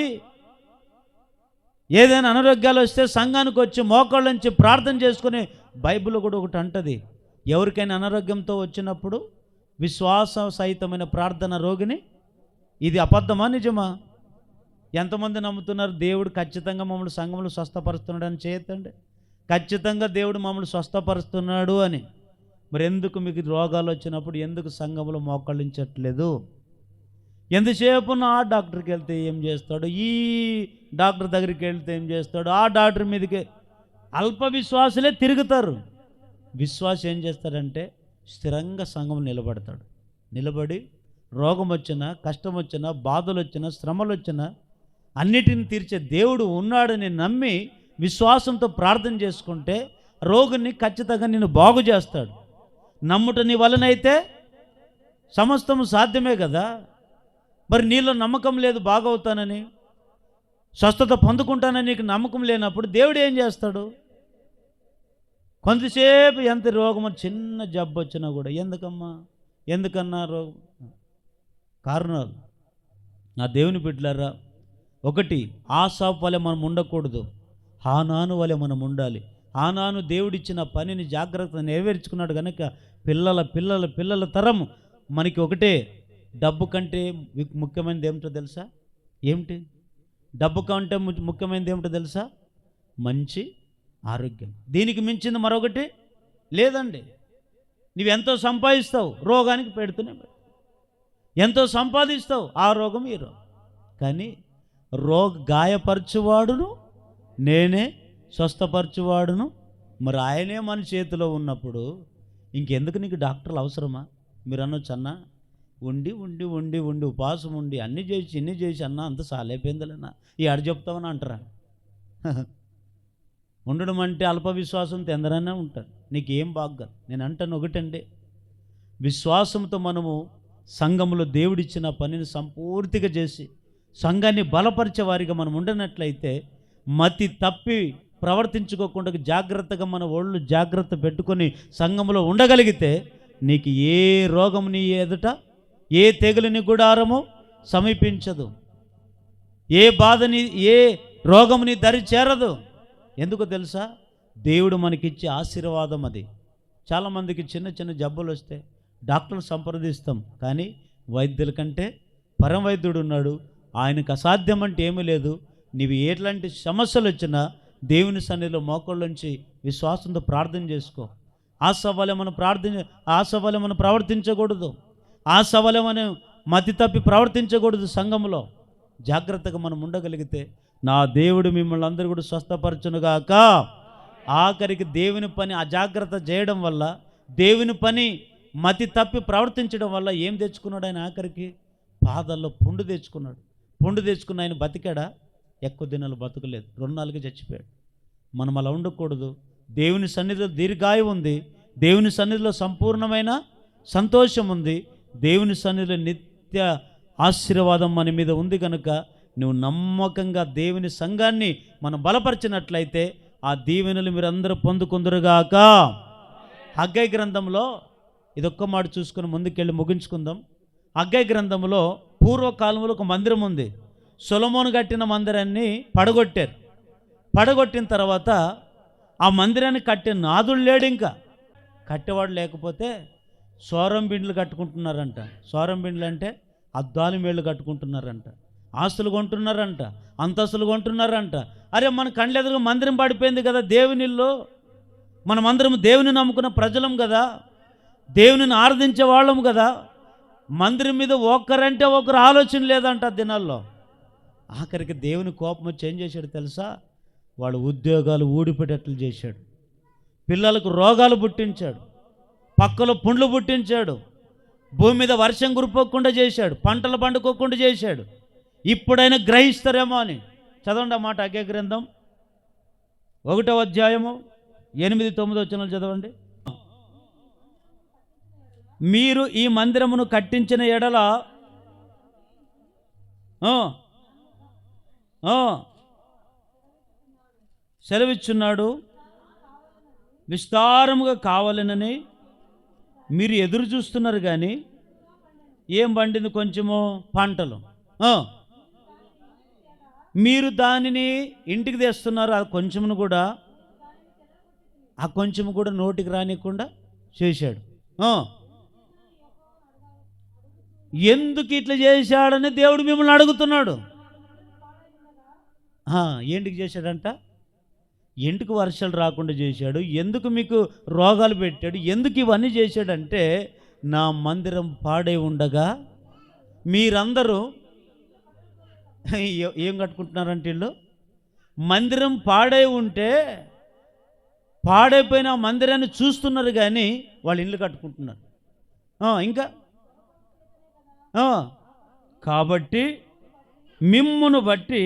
ఏదైనా అనారోగ్యాలు వస్తే సంఘానికి వచ్చి మోకాళ్ళ నుంచి ప్రార్థన చేసుకుని, బైబిల్ కూడా ఒకటి అంటది, ఎవరికైనా అనారోగ్యంతో వచ్చినప్పుడు విశ్వాస సహితమైన ప్రార్థన రోగిని. ఇది అబద్ధమా నిజమా? ఎంతమంది నమ్ముతున్నారు దేవుడు ఖచ్చితంగా మమ్మల్ని సంఘంలో స్వస్థపరుస్తున్నాడు అని? చేయొద్దండి. ఖచ్చితంగా దేవుడు మమ్మల్ని స్వస్థపరుస్తున్నాడు అని. మరి ఎందుకు మీకు రోగాలు వచ్చినప్పుడు ఎందుకు సంఘంలో మోకళ్ళించట్లేదు? ఎంతసేపు ఆ డాక్టర్కి వెళ్తే ఏం చేస్తాడు, ఈ డాక్టర్ దగ్గరికి వెళ్తే ఏం చేస్తాడు, ఆ డాక్టర్ మీదకి అల్ప విశ్వాసులే తిరుగుతారు. విశ్వాసం ఏం చేస్తాడంటే స్థిరంగా సంఘం నిలబడతాడు. నిలబడి రోగం వచ్చినా, కష్టం వచ్చినా, బాధలు వచ్చినా, శ్రమలు వచ్చినా అన్నిటిని తీర్చే దేవుడు ఉన్నాడని నమ్మి విశ్వాసంతో ప్రార్థన చేసుకుంటే రోగిని ఖచ్చితంగా నిన్ను బాగు చేస్తాడు. నమ్ముట నీ వలనైతే సమస్తము సాధ్యమే కదా. మరి నీలో నమ్మకం లేదు బాగవుతానని, స్వస్థత పొందుకుంటానని నీకు నమ్మకం లేనప్పుడు దేవుడు ఏం చేస్తాడు? కొంతసేపు ఎంత రోగం, చిన్న జబ్బు వచ్చినా కూడా ఎందుకన్నా రోగం కారణాలు. నా దేవుని బిడ్డలారా, ఒకటి, ఆసాపు వలె మనం ఉండకూడదు, హానాను వలె మనం ఉండాలి. హానాను దేవుడిచ్చిన పనిని జాగ్రత్తగా నెరవేర్చుకున్నాడు కనుక పిల్లల పిల్లల పిల్లల తరం మనకి ఒకటే. డబ్బు కంటే ముఖ్యమైనది ఏమిటో తెలుసా? ఏమిటి డబ్బు కంటే ముఖ్యమైనది ఏమిటో తెలుసా? మంచి ఆరోగ్యం. దీనికి మించింది మరొకటి లేదండి. నువ్వెంతో సంపాదిస్తావు, రోగానికి పెడుతూనే ఎంతో సంపాదిస్తావు, ఆ రోగం ఈ రోగం. కానీ గాయపరచువాడును నేనే, స్వస్థపరచువాడును. మరి ఆయనే మన చేతిలో ఉన్నప్పుడు ఇంకెందుకు నీకు డాక్టర్లు అవసరమా? మీరు అనొచ్చు, అన్న ఉండి ఉండి ఉండి ఉండి ఉపాసం ఉండి అన్నీ చేసి ఇన్ని చేసి అన్న అంత సాలైపోయిందిలేనా, ఈ అడు చెప్తామని అంటారా? ఉండడం అంటే అల్ప విశ్వాసంతో ఎందరైనా ఉంటారు. నీకేం బాగా. నేను అంటాను ఒకటండి, విశ్వాసంతో మనము సంఘములో దేవుడిచ్చిన పనిని సంపూర్తిగా చేసి సంఘాన్ని బలపరిచే వారిగా మనం ఉండనట్లయితే, మతి తప్పి ప్రవర్తించుకోకుండా జాగ్రత్తగా మన ఒళ్ళు జాగ్రత్త పెట్టుకొని సంఘంలో ఉండగలిగితే నీకు ఏ రోగం నీ ఎదుట, ఏ తెగులుని గుడారము సమీపించదు, ఏ బాధని, ఏ రోగముని దరి చేరదు. ఎందుకు తెలుసా? దేవుడు మనకిచ్చే ఆశీర్వాదం అది. చాలామందికి చిన్న చిన్న జబ్బులు వస్తే డాక్టర్లు సంప్రదిస్తాం, కానీ వైద్యుల కంటే పరం వైద్యుడు ఉన్నాడు. ఆయనకు అసాధ్యం అంటే ఏమీ లేదు. నీవు ఎట్లాంటి సమస్యలు వచ్చినా దేవుని సన్నిధిలో మోకాళ్ళుంచి విశ్వాసంతో ప్రార్థన చేసుకో. ఆశవలే మనం ప్రవర్తించకూడదు. ఆశవలే మనం మతి తప్పి ప్రవర్తించకూడదు. సంఘంలో జాగ్రత్తగా మనం ఉండగలిగితే నా దేవుడు మిమ్మల్ని అందరూ కూడా స్వస్థపరచునుగాక. ఆఖరికి దేవుని పని అజాగ్రత్త చేయడం వల్ల, దేవుని పని మతి తప్పి ప్రవర్తించడం వల్ల ఏం తెచ్చుకున్నాడు ఆయన? ఆఖరికి పాదాల్లో పుండు తెచ్చుకున్నాడు. పుండు తెచ్చుకున్న ఆయన బతికాడా? ఎక్కువ దినాలు బతకలేదు, 2 నాలుగు చచ్చిపోయాడు. మనం అలా ఉండకూడదు. దేవుని సన్నిధిలో దీర్ఘాయువు ఉంది, దేవుని సన్నిధిలో సంపూర్ణమైన సంతోషం ఉంది, దేవుని సన్నిధిలో నిత్య ఆశీర్వాదం మన మీద ఉంది. కనుక నువ్వు నమ్మకంగా దేవుని సంఘాన్ని మనం బలపరిచినట్లయితే ఆ దీవెనలు మీరు అందరూ పొందుకుందరుగాక. హగ్గై గ్రంథంలో ఇదొక్క మాట చూసుకొని ముందుకెళ్ళి ముగించుకుందాం. హగ్గై గ్రంథంలో పూర్వకాలంలో ఒక మందిరం ఉంది. సొలొమోను కట్టిన మందిరాన్ని పడగొట్టారు. పడగొట్టిన తర్వాత ఆ మందిరాన్ని కట్టే నాదుడు లేడు, ఇంకా కట్టేవాడు లేకపోతే సోరం బిండ్లు కట్టుకుంటున్నారంట. సోరం బిండ్లు అంటే అద్దాలు మేళ్ళు కట్టుకుంటున్నారంట, ఆస్తులు కొంటున్నారంట, అంతస్తులు కొంటున్నారంట. అరే మన కళ్ళెదురుగా మందిరం పడిపోయింది కదా, దేవునిలో మనమందరం దేవుని నమ్ముకున్న ప్రజలం కదా, దేవునిని ఆరాధించే వాళ్ళం కదా. మందిరం మీద ఒకరంటే ఒకరు ఆలోచన లేదంట దినాల్లో. ఆఖరికి దేవుని కోపం వచ్చి ఏం చేశాడు తెలుసా? వాళ్ళ ఉద్యోగాలు ఊడిపోయేటట్లు చేశాడు, పిల్లలకు రోగాలు పుట్టించాడు, పక్కలో పుండ్లు పుట్టించాడు, భూమి మీద వర్షం కురిపోకుండా చేశాడు, పంటలు పండుకోకుండా చేశాడు. ఇప్పుడైనా గ్రహిస్తారేమో అని చదవండి ఆ మాట. హగ్గై గ్రంథం 1వ అధ్యాయము 8-9 వచనాలు చదవండి. మీరు ఈ మందిరమును కట్టించిన ఎడల సెలవిచ్చున్నాడు, విస్తారముగా కావాలనని మీరు ఎదురు చూస్తున్నారు కానీ ఏం పండింది? కొంచెము పంటలు. మీరు దానిని ఇంటికి తెస్తున్నారు. ఆ కొంచెమును కూడా నోటికి రానికుండా చేశాడు. ఎందుకు ఇట్లా చేశాడని దేవుడు మిమ్మల్ని అడుగుతున్నాడు. ఎందుకు చేశాడంట? ఎందుకు వర్షాలు రాకుండా చేశాడు? ఎందుకు మీకు రోగాలు పెట్టాడు? ఎందుకు ఇవన్నీ చేశాడంటే, నా మందిరం పాడై ఉండగా మీరందరూ ఏం కట్టుకుంటున్నారంటే, వీళ్ళు మందిరం పాడై ఉంటే పాడైపోయిన మందిరాన్ని చూస్తున్నారు కానీ వాళ్ళు ఇల్లు కట్టుకుంటున్నారు. ఇంకా కాబట్టి మిమ్మును బట్టి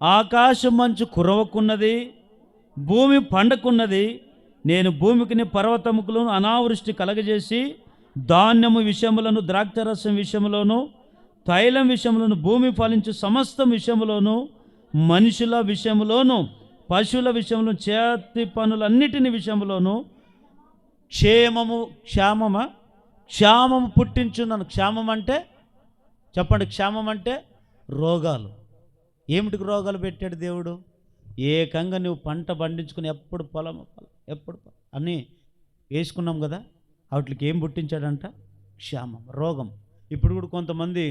ఆకాశం మంచు కురవకున్నది, భూమి పండకున్నది. నేను భూమికిని పర్వతముకులను అనావృష్టి కలగజేసి ధాన్యము విషయములను, ద్రాక్షరసం విషయములోను, తైలం విషయములను, భూమి ఫలించు సమస్తం విషయములోను, మనుషుల విషయములోను, పశువుల విషయంలో, చేతి పనులన్నిటిని విషయంలోను క్షేమము పుట్టించున్నాను. క్షేమం అంటే చెప్పండి. క్షేమం అంటే రోగాలు. ఏమిటికి రోగాలు పెట్టాడు దేవుడు? ఏకంగా నువ్వు పంట పండించుకుని ఎప్పుడు పొలం అన్నీ వేసుకున్నాం కదా, వాటికి ఏం పుట్టించాడంట? క్షేమం, రోగం. ఇప్పుడు కూడా కొంతమంది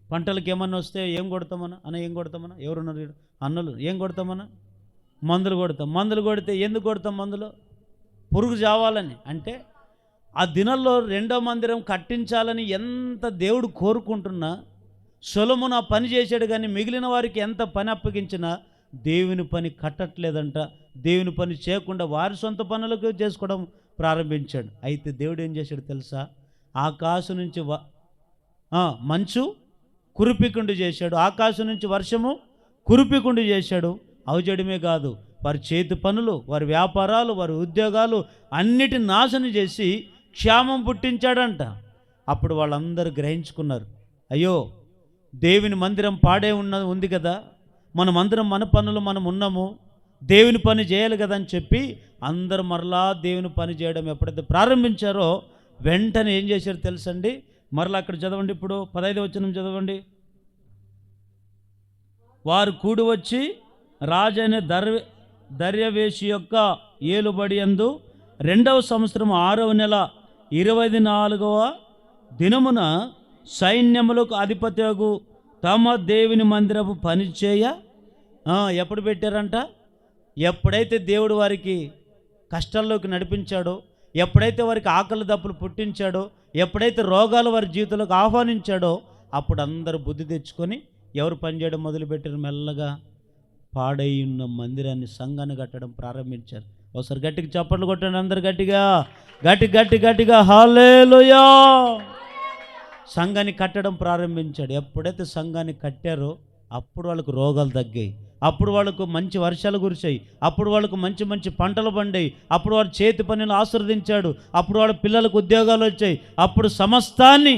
పంటలకు ఏమన్నా వస్తే ఏం కొడతామన్నా ఏం కొడతామన్నా? ఎవరున్నారు అన్నలు? ఏం కొడతామన్నా? మందులు కొడతాం. మందులు కొడితే ఎందుకు కొడతాం? మందులు పురుగు చావాలని. అంటే ఆ దినాల్లో రెండో మందిరం కట్టించాలని ఎంత దేవుడు కోరుకుంటున్నా సొలొమోను ఆ పని చేశాడు, కానీ మిగిలిన వారికి ఎంత పని అప్పగించినా దేవుని పని కట్టట్లేదంట. దేవుని పని చేయకుండా వారి సొంత పనులకు చేసుకోవడం ప్రారంభించాడు. అయితే దేవుడు ఏం చేశాడు తెలుసా? ఆకాశం నుంచి మంచు కురిపికుండా చేశాడు, ఆకాశం నుంచి వర్షము కురిపికుండా చేశాడు. అవజడమే కాదు, వారి చేతి పనులు, వారి వ్యాపారాలు, వారి ఉద్యోగాలు అన్నిటిని నాశనం చేసి క్షేమం పుట్టించాడంట. అప్పుడు వాళ్ళందరూ గ్రహించుకున్నారు, అయ్యో దేవుని మందిరం పాడే ఉంది కదా, మనమందరం మన పనులు మనం ఉన్నాము, దేవుని పని చేయాలి కదా అని చెప్పి అందరూ మరలా దేవుని పని చేయడం ఎప్పుడైతే ప్రారంభించారో వెంటనే ఏం చేశారు తెలుసండి? మరలా అక్కడ చదవండి, ఇప్పుడు 15వ వచనం చదవండి. వారు కూడి వచ్చి రాజైన దర్యావేషు యొక్క ఏలుబడి యందు 2వ సంవత్సరం 6వ నెల 24వ దినమున సైన్యములకు అధిపతియగు తమ దేవుని మందిరపు పనిచేయ ఎప్పుడు పెట్టారంట? ఎప్పుడైతే దేవుడు వారికి కష్టాల్లోకి నడిపించాడో, ఎప్పుడైతే వారికి ఆకలి దప్పులు పుట్టించాడో, ఎప్పుడైతే రోగాలు వారి జీవితంలోకి ఆహ్వానించాడో, అప్పుడు అందరూ బుద్ధి తెచ్చుకొని ఎవరు పనిచేయడం మొదలుపెట్టారు? మెల్లగా పాడై ఉన్న మందిరాన్ని, సంఘాన్ని కట్టడం ప్రారంభించారు. ఒకసారి గట్టిగా చప్పట్లు కొట్టండి అందరు, గట్టిగా హల్లెలూయా. సంఘాన్ని కట్టడం ప్రారంభించాడు. ఎప్పుడైతే సంఘాన్ని కట్టారో అప్పుడు వాళ్ళకు రోగాలు తగ్గాయి, అప్పుడు వాళ్ళకు మంచి వర్షాలు కురిశాయి, అప్పుడు వాళ్ళకు మంచి మంచి పంటలు పండాయి, అప్పుడు వారి చేతి పనిని ఆశీర్వదించాడు, అప్పుడు వాళ్ళ పిల్లలకు ఉద్యోగాలు వచ్చాయి, అప్పుడు సమస్తాన్ని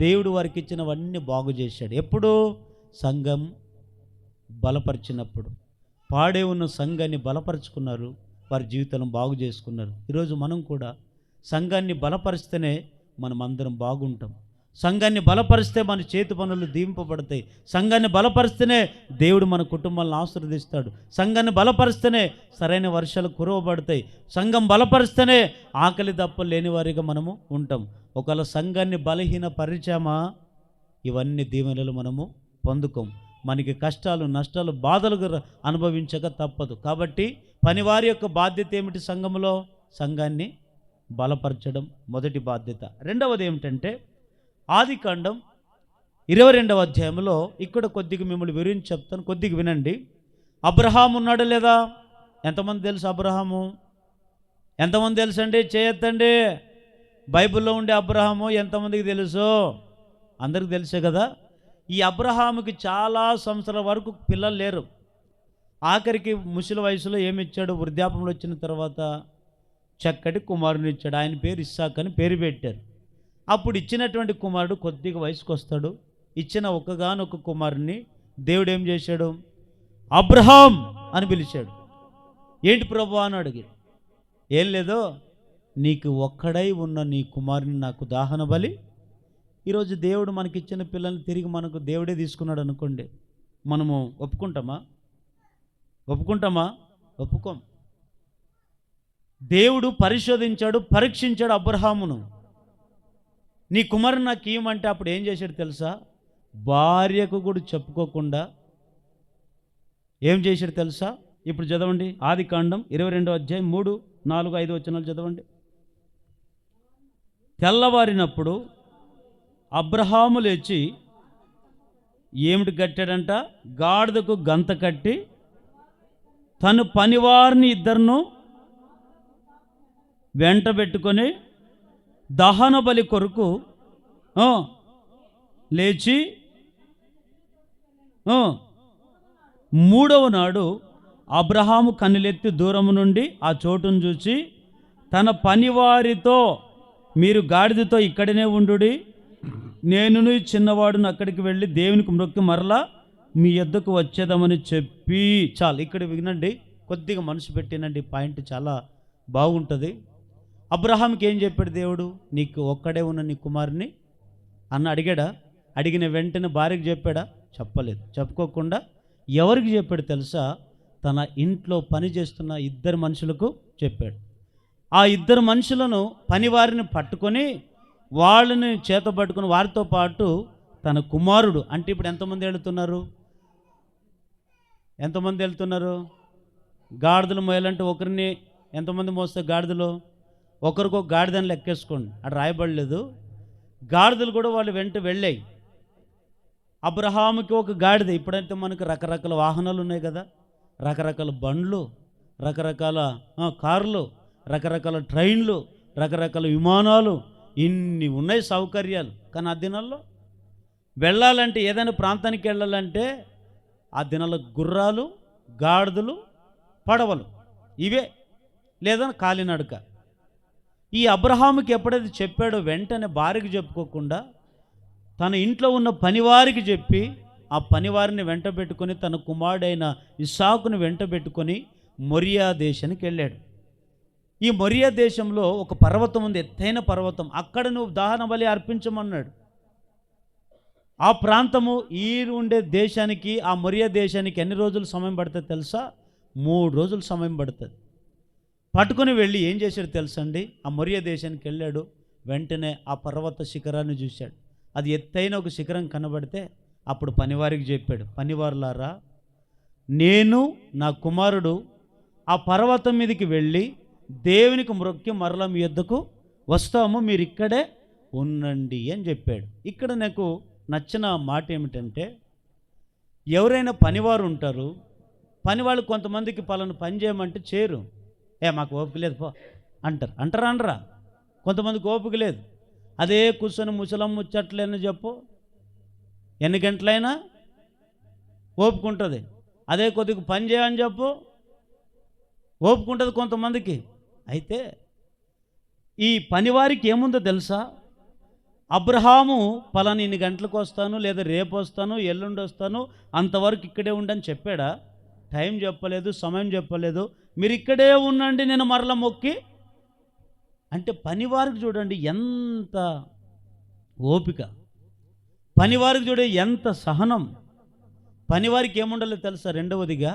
దేవుడు వారికి ఇచ్చినవన్నీ బాగు చేశాడు. ఎప్పుడు? సంఘం బలపరిచినప్పుడు. పాడే ఉన్న సంఘాన్ని బలపరుచుకున్నారు, వారి జీవితాలను బాగు చేసుకున్నారు. ఈరోజు మనం కూడా సంఘాన్ని బలపరిస్తేనే మనం అందరం బాగుంటాం. సంఘాన్ని బలపరిస్తే మన చేతి పనులు దీవింపబడతాయి. సంఘాన్ని బలపరిస్తేనే దేవుడు మన కుటుంబాలను ఆశీర్వదిస్తాడు. సంఘాన్ని బలపరిస్తేనే సరైన వర్షాలు కురవబడతాయి. సంఘం బలపరిస్తేనే ఆకలి దప్పలు లేని వారిగా మనము ఉంటాం. ఒకవేళ సంఘాన్ని బలహీన పరిచామా ఇవన్నీ దీవెనలు మనము పొందుకోం. మనకి కష్టాలు, నష్టాలు, బాధలు అనుభవించక తప్పదు. కాబట్టి పనివారి యొక్క బాధ్యత ఏమిటి? సంఘంలో సంఘాన్ని బలపరచడం మొదటి బాధ్యత. రెండవది ఏమిటంటే ఆదికాండం 22వ అధ్యాయంలో ఇక్కడ కొద్దిగా మిమ్మల్ని వివరించి చెప్తాను, కొద్దిగా వినండి. అబ్రహాము ఉన్నాడు లేదా? ఎంతమంది తెలుసు అబ్రహాము? ఎంతమంది తెలుసు అండి? చేయొద్దండి. బైబిల్లో ఉండే అబ్రహాము ఎంతమందికి తెలుసు? అందరికి తెలుసే కదా. ఈ అబ్రహాముకి చాలా సంవత్సరాల వరకు పిల్లలు లేరు. ఆఖరికి ముసలి వయసులో ఏమిచ్చాడు? వృద్ధాపంలో వచ్చిన తర్వాత చక్కటి కుమారుని ఇచ్చాడు. ఆయన పేరు ఇస్సాక్ అని పేరు పెట్టారు. అప్పుడు ఇచ్చినటువంటి కుమారుడు కొద్దిగా వయసుకు వస్తాడు. ఇచ్చిన ఒక్కగానొక్క కుమారుని దేవుడు ఏం చేశాడు? అబ్రహాం అని పిలిచాడు. ఏంటి ప్రభు అని అడిగాడు. ఏం లేదు, నీకు ఒక్కడై ఉన్న నీ కుమారుని నాకు దహన బలి. ఈరోజు దేవుడు మనకిచ్చిన పిల్లల్ని తిరిగి మనకు దేవుడే తీసుకున్నాడు అనుకోండి, మనము ఒప్పుకుంటామా? ఒప్పుకోం. దేవుడు పరిశోధించాడు, పరీక్షించాడు అబ్రహామును. నీ కుమారుని నాకు ఇవ్వమంటే అప్పుడు ఏం చేశాడు తెలుసా? భార్యకు కూడా చెప్పుకోకుండా ఏం చేశాడు తెలుసా? ఇప్పుడు చదవండి, ఆదికాండం 22వ అధ్యాయం 3, 4, 5 వచనాలు చదవండి. తెల్లవారినప్పుడు అబ్రహాము లేచి ఏమిటి కట్టాడంట? గాడిదకు గంత కట్టి తను పనివారిని ఇద్దరును వెంట పెట్టుకొని దహన బలి కొరకు లేచి మూడవ నాడు అబ్రహాము కన్నులెత్తి దూరము నుండి ఆ చోటును చూసి తన పనివారితో, మీరు గాడిదతో ఇక్కడనే ఉండుడి, నేనును చిన్నవాడును అక్కడికి వెళ్ళి దేవునికి మొక్కి మరలా మీ యొద్దకు వచ్చేదామని చెప్పి. చాలు, ఇక్కడ వినండి, కొద్దిగా మనసు పెట్టినండి, పాయింట్ చాలా బాగుంటుంది. అబ్రహాంకి ఏం చెప్పాడు దేవుడు? నీకు ఒక్కడే ఉన్న నీ కుమారుని అన్న అడిగాడా? అడిగిన వెంటనే భార్యకు చెప్పాడా? చెప్పలేదు. చెప్పుకోకుండా ఎవరికి చెప్పాడు తెలుసా? తన ఇంట్లో పని చేస్తున్న ఇద్దరు మనుషులకు చెప్పాడు. ఆ ఇద్దరు మనుషులను, పనివారిని పట్టుకొని వాళ్ళని చేత పట్టుకుని వారితో పాటు తన కుమారుడు, అంటే ఇప్పుడు ఎంతమంది వెళ్తున్నారు? గాడిదలు మోయాలంటే ఒకరిని ఎంతమంది మోస్తే గాడిదలు? ఒకరికొక గాడిదని లెక్కేసుకోండి, అక్కడ రాయబడలేదు. గాడిదలు కూడా వాళ్ళు వెంట వెళ్ళాయి. అబ్రహాముకి ఒక గాడిద. ఇప్పుడైతే మనకు రకరకాల వాహనాలు ఉన్నాయి కదా, రకరకాల బండ్లు, రకరకాల కార్లు, రకరకాల ట్రైన్లు, రకరకాల విమానాలు, ఇన్ని ఉన్నాయి సౌకర్యాలు. కానీ ఆ దినాల్లో వెళ్ళాలంటే, ఏదైనా ప్రాంతానికి వెళ్ళాలంటే ఆ దినాల్లో గుర్రాలు, గాడిదలు, పడవలు, ఇవే, లేదా కాలినడక. ఈ అబ్రహాముకి ఎప్పుడైతే చెప్పాడో వెంటనే భార్యకు చెప్పుకోకుండా తన ఇంట్లో ఉన్న పనివారికి చెప్పి, ఆ పనివారిని వెంట పెట్టుకొని తన కుమారుడైన ఇస్సాకును వెంట పెట్టుకొని మొరియా దేశానికి వెళ్ళాడు. ఈ మొరియా దేశంలో ఒక పర్వతం ఉంది, ఎత్తైన పర్వతం. అక్కడ నువ్వు దహన బలి అర్పించమన్నాడు. ఆ ప్రాంతము ఈ ఉండే దేశానికి, ఆ మొరియా దేశానికి ఎన్ని రోజులు సమయం పడుతుంది తెలుసా? 3 రోజులు సమయం పడుతుంది. పట్టుకొని వెళ్ళి ఏం చేశాడు తెలుసండి? ఆ మొరియా దేశానికి వెళ్ళాడు. వెంటనే ఆ పర్వత శిఖరాన్ని చూశాడు. అది ఎత్తైన ఒక శిఖరం కనబడితే అప్పుడు పనివారికి చెప్పాడు, పనివారులారా, నేను నా కుమారుడు ఆ పర్వతం మీదకి వెళ్ళి దేవునికి మొక్కి మరలా మీ యొద్దకు వస్తాము, మీరు ఇక్కడే ఉండండి అని చెప్పాడు. ఇక్కడ నాకు నచ్చిన మాట ఏమిటంటే, ఎవరైనా పనివారు ఉంటారు, పనివాళ్ళు కొంతమందికి పలానా పని చేయమంటే చేయరు. మాకు ఓపిక లేదు పో అంటారా? కొంతమందికి ఓపిక లేదు. అదే కూర్చొని ముసలం ముచ్చట్లేని చెప్పు, ఎన్ని గంటలైనా ఓపిక ఉంటుంది. అదే కొద్దిగా పని చేయని చెప్పు, ఓపిక ఉంటుంది కొంతమందికి. అయితే ఈ పనివారికి ఏముందో తెలుసా? అబ్రహాము పలానా ఇన్ని గంటలకు వస్తాను, లేదా రేపు వస్తాను, ఎల్లుండి వస్తాను, అంతవరకు ఇక్కడే ఉండని చెప్పాడా? టైం చెప్పలేదు, సమయం చెప్పలేదు. మీరు ఇక్కడే ఉండండి, నేను మరల మొక్కి. అంటే పనివారికి చూడండి ఎంత ఓపిక, పనివారికి చూడే ఎంత సహనం. పనివారికి ఏముండాలో తెలుసా? రెండవదిగా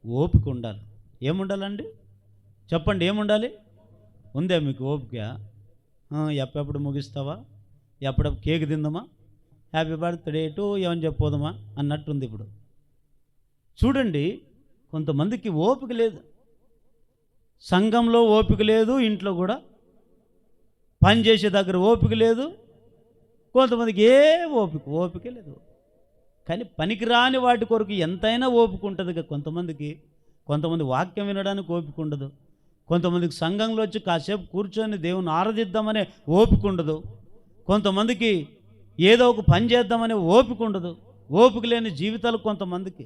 ఓపిక ఉండాలి. ఏముండాలండి చెప్పండి? ఏముండాలి? ఉందే మీకు ఓపిక? ఎప్పుడెప్పుడు ముగిస్తావా? ఎప్పుడప్పుడు కేక్ తిందామా? హ్యాపీ బర్త్డే టు ఏమని చెప్పోదమా అన్నట్టుంది. ఇప్పుడు చూడండి, కొంతమందికి ఓపిక లేదు, సంఘంలో ఓపిక లేదు, ఇంట్లో కూడా పని చేసే దగ్గర ఓపిక లేదు. కొంతమందికి ఓపిక లేదు. కానీ పనికిరాని వాటి కొరకు ఎంతైనా ఓపిక ఉంటుంది. కొంతమంది వాక్యం వినడానికి ఓపిక ఉండదు. కొంతమందికి సంఘంలో వచ్చి కాసేపు కూర్చొని దేవుని ఆరాధిద్దామనే ఓపిక ఉండదు. కొంతమందికి ఏదో ఒక పని చేద్దామనే ఓపిక ఉండదు. ఓపిక లేని జీవితాలు కొంతమందికి.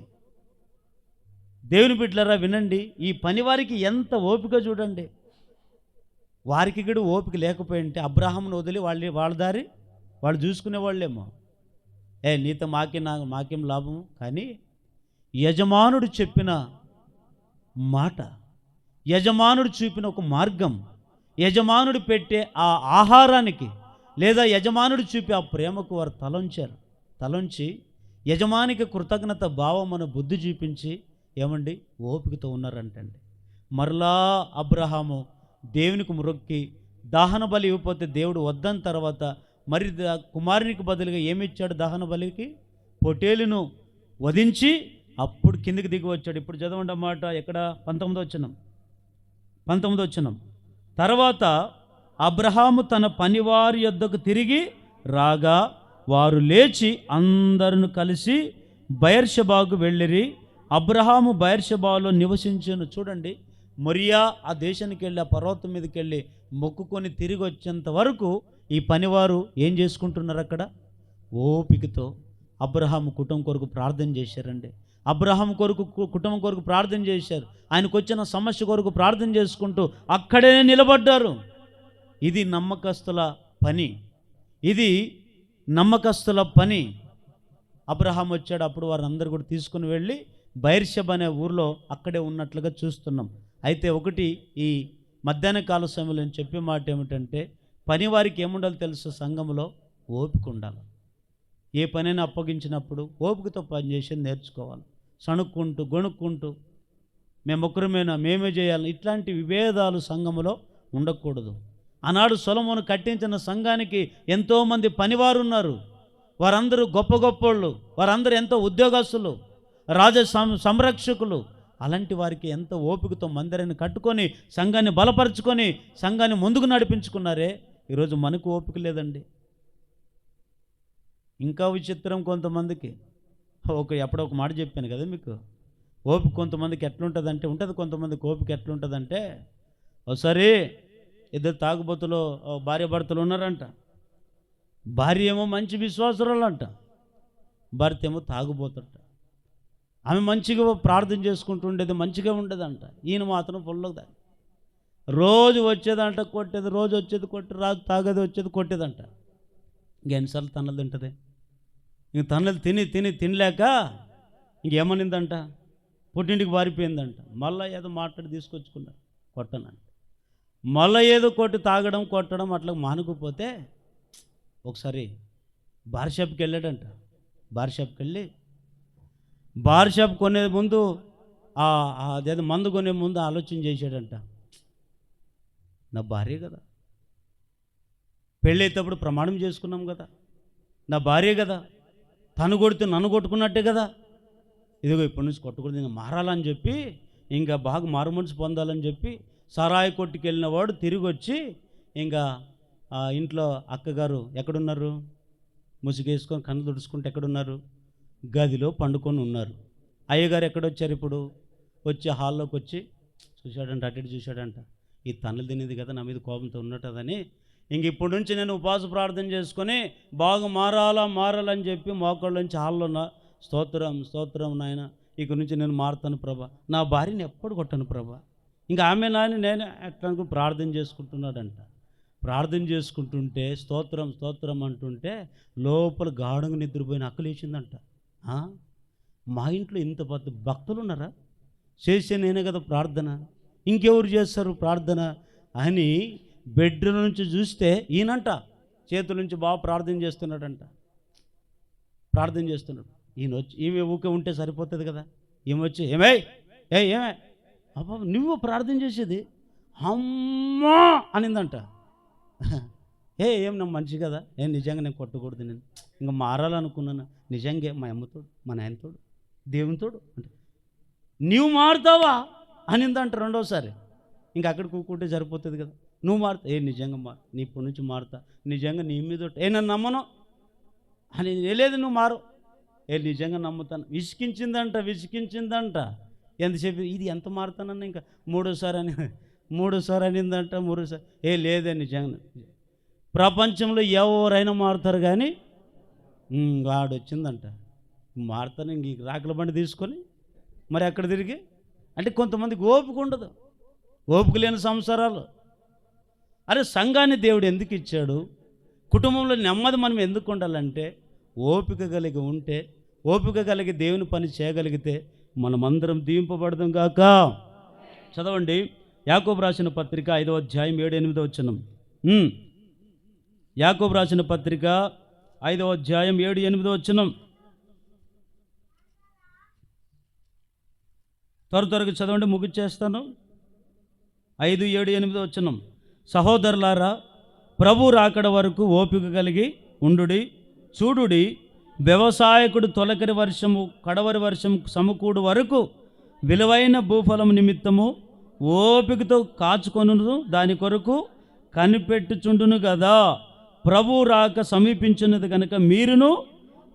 దేవుని బిడ్డలారా వినండి, ఈ పనివారికి ఎంత ఓపిక చూడండి. వారికి కూడా ఓపిక లేకపోయింటే అబ్రహామును వదిలి వాళ్ళ దారి వాళ్ళు చూసుకునే వాళ్ళేమో. నీతో మాకేం లాభము? కానీ యజమానుడు చెప్పిన మాట, యజమానుడు చూపిన ఒక మార్గం, యజమానుడు పెట్టే ఆ ఆహారానికి లేదా యజమానుడు చూపే ఆ ప్రేమకు వారు తలంచి యజమానికి కృతజ్ఞత భావమును బుద్ధి చూపించి ఏమండి ఓపికతో ఉన్నారంటండి. మరలా అబ్రహాము దేవునికి మొక్కి దహన బలి ఇవ్వకపోతే దేవుడు వద్దని తర్వాత మరి కుమారునికి బదులుగా ఏమిచ్చాడు? దహన బలికి పొటేలును వధించి అప్పుడు కిందికి దిగి వచ్చాడు. ఇప్పుడు చదవండి అన్నమాట. ఎక్కడ? 19వ వచనం. తర్వాత అబ్రహాము తన పనివారి యొద్దకు తిరిగి రాగా వారు లేచి అందరూ కలిసి బయర్షెబాకు వెళ్ళిరి. అబ్రహాము బయర్షెబాలో నివసించాను. చూడండి, మొరియా ఆ దేశానికి వెళ్ళి ఆ పర్వతం మీదకి వెళ్ళి మొక్కుకొని తిరిగి వచ్చేంత వరకు ఈ పనివారు ఏం చేసుకుంటున్నారు? అక్కడ ఓపికతో అబ్రహాము కుటుంబం కొరకు ప్రార్థన చేశారండి. అబ్రహాము కుటుంబం కొరకు ప్రార్థన చేశారు. ఆయనకు వచ్చిన సమస్య కొరకు ప్రార్థన చేసుకుంటూ అక్కడే నిలబడ్డారు. ఇది నమ్మకస్తుల పని. అబ్రహాం వచ్చాడు. అప్పుడు వారందరూ కూడా తీసుకుని వెళ్ళి బయర్షెబ అనే ఊర్లో అక్కడే ఉన్నట్లుగా చూస్తున్నాం. అయితే ఒకటి ఈ మధ్యాహ్న కాల సమయంలో నేను చెప్పే మాట ఏమిటంటే, పని వారికి ఏముండాలో తెలుసు? సంఘంలో ఓపిక ఉండాలి. ఏ పనైనా అప్పగించినప్పుడు ఓపికతో పనిచేసి నేర్చుకోవాలి. సణుక్కుంటూ గొణుక్కుంటూ మేమొక్కరమేనా, మేమే చేయాలి, ఇట్లాంటి విభేదాలు సంఘములో ఉండకూడదు. ఆనాడు సొలొమోను కట్టించిన సంఘానికి ఎంతోమంది పనివారు ఉన్నారు. వారందరూ గొప్పళ్ళు, వారందరూ ఎంతో ఉద్యోగస్తులు, సంరక్షకులు. అలాంటి వారికి ఎంత ఓపికతో మందిరాన్ని కట్టుకొని సంఘాన్ని బలపరుచుకొని సంఘాన్ని ముందుకు నడిపించుకున్నారే. ఈరోజు మనకు ఓపిక లేదండి. ఇంకా విచిత్రం, కొంతమందికి ఎప్పుడో ఒక మాట చెప్పాను కదా మీకు, ఓపిక కొంతమందికి ఎట్లుంటుందంటే ఉంటుంది. కొంతమందికి ఓపిక ఎట్లుంటుందంటే, ఒకసారి ఇద్దరు తాగుబోతులు భార్య భర్తలు ఉన్నారంట. భార్య ఏమో మంచి విశ్వాసురాలు అంట, భర్త ఏమో తాగుబోతుంట. ఆమె మంచిగా ప్రార్థన చేసుకుంటూ ఉండేది, మంచిగా ఉండేదంట. ఈయన మాత్రం ఫుల్గా రోజు వచ్చేదంట కొట్టేది, రోజు వచ్చేది కొట్టి, రాజు తాగేది వచ్చేది కొట్టేదంట. ఇంకెన్నిసార్లు తన్నలు తింటుంది? ఇంక తన్నలు తినలేక ఇంకేమనిందంట, పుట్టింటికి పారిపోయిందంట. మళ్ళీ ఏదో మాట్లాడి తీసుకొచ్చుకున్నాడు, కొట్టనంట. మళ్ళీ ఏదో కొట్టి తాగడం కొట్టడం అట్లా మానుకుపోతే ఒకసారి బార్ షాప్కి వెళ్ళాడంట. బార్ షాప్ కొనే ముందు అదేదో మందు కొనే ముందు ఆలోచన చేశాడంట, నా భార్య కదా, పెళ్ళైతేప్పుడు ప్రమాణం చేసుకున్నాం కదా, నా భార్య కదా, తను కొడితే నన్ను కొట్టుకున్నట్టే కదా, ఇదిగో ఇప్పటి నుంచి కొట్టకూడదు, ఇంకా మారాలని చెప్పి, ఇంకా బాగా మారుమనసు పొందాలని చెప్పి సరాయి కొట్టుకు వెళ్ళిన వాడు తిరిగి వచ్చి ఇంకా ఇంట్లో అక్కగారు ఎక్కడున్నారు, ముసుగేసుకొని కన్ను తుడుచుకుంటే ఎక్కడున్నారు? గదిలో పండుకొని ఉన్నారు. అయ్యగారు ఎక్కడొచ్చారు? ఇప్పుడు వచ్చి హాల్లోకి వచ్చి చూశాడంట, అటు చూశాడంట. ఈ తన్నులు తినేది కదా, నా మీద కోపంతో ఉన్నట్టదని ఇంక ఇప్పటి నుంచి నేను ఉపవాస ప్రార్థన చేసుకొని బాగా మారాలని చెప్పి మోకాళ్ళ నుంచి హాల్లో ఉన్న స్తోత్రం నాయన, ఇక నుంచి నేను మారుతాను ప్రభా, నా భార్యని ఎప్పుడు కొట్టను ప్రభా, ఇంకా ఆమె నాని నేను ఎట్లా ప్రార్థన చేసుకుంటున్నాడంట. ప్రార్థన చేసుకుంటుంటే స్తోత్రం అంటుంటే లోపల గాఢంగా నిద్రపోయిన అక్కలేసిందంట. మా ఇంట్లో ఇంత పెద్ద భక్తులు ఉన్నారా? చేసే నేనే కదా ప్రార్థన, ఇంకెవరు చేస్తారు ప్రార్థన అని బెడ్ నుంచి చూస్తే ఈయనంట చేతుల నుంచి బాగా ప్రార్థన చేస్తున్నాడు. ఈయన వచ్చి ఈమె ఊకే ఉంటే సరిపోతుంది కదా, ఈమె వచ్చి ఏమే అబ్బా నువ్వు ప్రార్థన చేసేది అమ్మా అనిందంట. ఏం నా మనిషి కదా, నిజంగా నేను కొట్టకూడదు, నేను ఇంకా మారాలనుకున్నాను, నిజంగా మా అమ్మతోడు మా నాయనతోడు దేవునితోడు అంటే నువ్వు మారుతావా అనిందంట రెండోసారి. ఇంకా అక్కడ కూకుంటే సరిపోతుంది కదా, నువ్వు మారుతా, నిజంగా నీ ఇప్పటి నుంచి మారుతా, నిజంగా నీ మీద నన్ను నమ్మను అని, లేదు నువ్వు మారు, నిజంగా నమ్ముతాను. విసికించిందంట. ఎంతసేపు ఇది ఎంత మారుతానన్నా, ఇంకా మూడోసారి అనిందంట. మూడోసారి లేదే నిజంగా, ప్రపంచంలో ఎవరైనా మారుతారు కానీ వాడు వచ్చిందంట మారుతాను, ఇంక రాకల బండి తీసుకొని మరి అక్కడ తిరిగి అంటే కొంతమందికి ఓపిక ఉండదు, ఓపిక లేని సంసారాలు. అరే సంఘాన్ని దేవుడు ఎందుకు ఇచ్చాడు? కుటుంబంలో నెమ్మది మనం ఎందుకు ఉండాలంటే ఓపిక కలిగి ఉంటే, ఓపిక కలిగి దేవుని పని చేయగలిగితే మనమందరం దీవింపబడదాం గాక. చదవండి యాకోబు రాసిన పత్రిక 5వ అధ్యాయం 7-8 వచనం. యాకోబు రాసిన పత్రిక 5వ అధ్యాయం 7-8 వచనం. త్వరగా చదవండి, ముగిచ్చేస్తాను. 5, 7, 8 వచనం. సహోదరులారా, ప్రభు రాకడ వరకు ఓపిక కలిగి ఉండుడి. చూడుడి, వ్యవసాయకుడు తొలకరి వర్షము కడవరి వర్షం సమకూడు వరకు విలువైన భూఫలం నిమిత్తము ఓపికతో కాచుకొను, దాని కొరకు కనిపెట్టుచుండును కదా. ప్రభు రాక సమీపించినది కనుక మీరును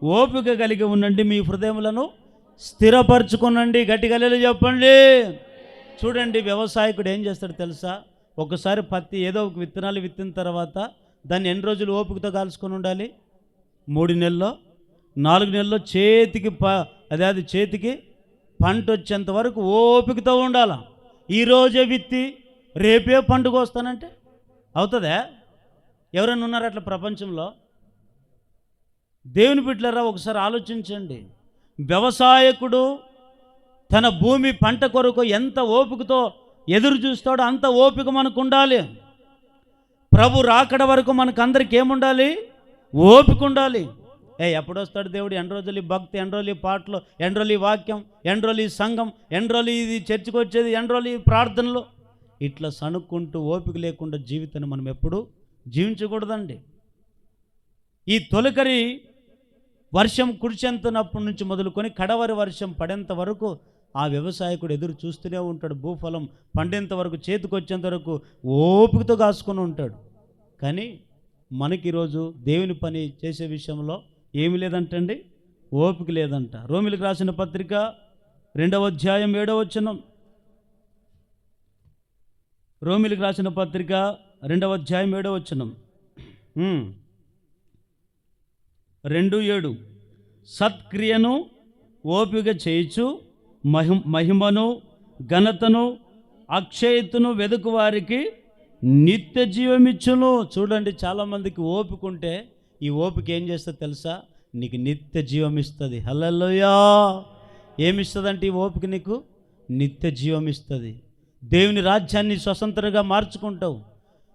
ఓపిక కలిగి ఉండండి, మీ హృదయములను స్థిరపరచుకునండి. గట్టిగా చెప్పండి. చూడండి, వ్యవసాయకుడు ఏం చేస్తాడు తెలుసా? ఒకసారి పత్తి ఏదో ఒక విత్తనాలు విత్తిన తర్వాత దాన్ని ఎన్ని రోజులు ఓపికతో కాల్చుకొని ఉండాలి? 3 నెలల్లో 4 నెలల్లో చేతికి పంట వచ్చేంత వరకు ఓపికతో ఉండాల. ఈరోజే విత్తి రేపే పండుగ వస్తానంటే అవుతుందా? ఎవరైనా ఉన్నారు అట్లా ప్రపంచంలో? దేవుని బిడ్డలారా, ఒకసారి ఆలోచించండి. వ్యవసాయకుడు తన భూమి పంట కొరకు ఎంత ఓపికతో ఎదురు చూస్తాడో అంత ఓపిక మనకు ఉండాలి. ప్రభు రాకడ వరకు మనకు అందరికి ఏముండాలి? ఓపిక ఉండాలి. ఎప్పుడు వస్తాడు దేవుడు? ఎన్ని రోజులు భక్తి, ఎన్ని రోజులు పాటలు, ఎన్ని రోజులు వాక్యం, ఎన్ని రోజులు సంఘం, ఎన్ని రోజులు ఇది చర్చికి వచ్చేది, ఎన్ని రోజులు ప్రార్థనలు, ఇట్లా సణుక్కుంటూ ఓపిక లేకుండా జీవితాన్ని మనం ఎప్పుడు జీవించకూడదండి. ఈ తొలకరి వర్షం కురిచేంతనప్పటి నుంచి మొదలుకొని కడవరి వర్షం పడేంత వరకు ఆ వ్యవసాయకుడు ఎదురు చూస్తూనే ఉంటాడు. భూఫలం పండేంత వరకు, చేతికి వచ్చేంత వరకు ఓపికతో కాసుకొని ఉంటాడు. కానీ మనకి ఈరోజు దేవుని పని చేసే విషయంలో ఏమి లేదంటండి, ఓపిక లేదంట. రోమిలకు రాసిన పత్రిక 2వ అధ్యాయం 7వ వచనం. రోమిలకు రాసిన పత్రిక 2వ అధ్యాయం 7వ వచనం. 2:7. సత్క్రియను ఓపిక చేయించు, మహిమను ఘనతను అక్షయతను వెదుకు వారికి నిత్య జీవమిచ్చును. చూడండి, చాలామందికి ఓపిక ఉంటే ఈ ఓపిక ఏం చేస్తుంది తెలుసా? నీకు నిత్య జీవం ఇస్తుంది. హల్లెలూయా. ఏమిస్తుందంటే ఈ ఓపిక నీకు నిత్య జీవం ఇస్తుంది. దేవుని రాజ్యాన్ని స్వతంత్రంగా మార్చుకుంటావు.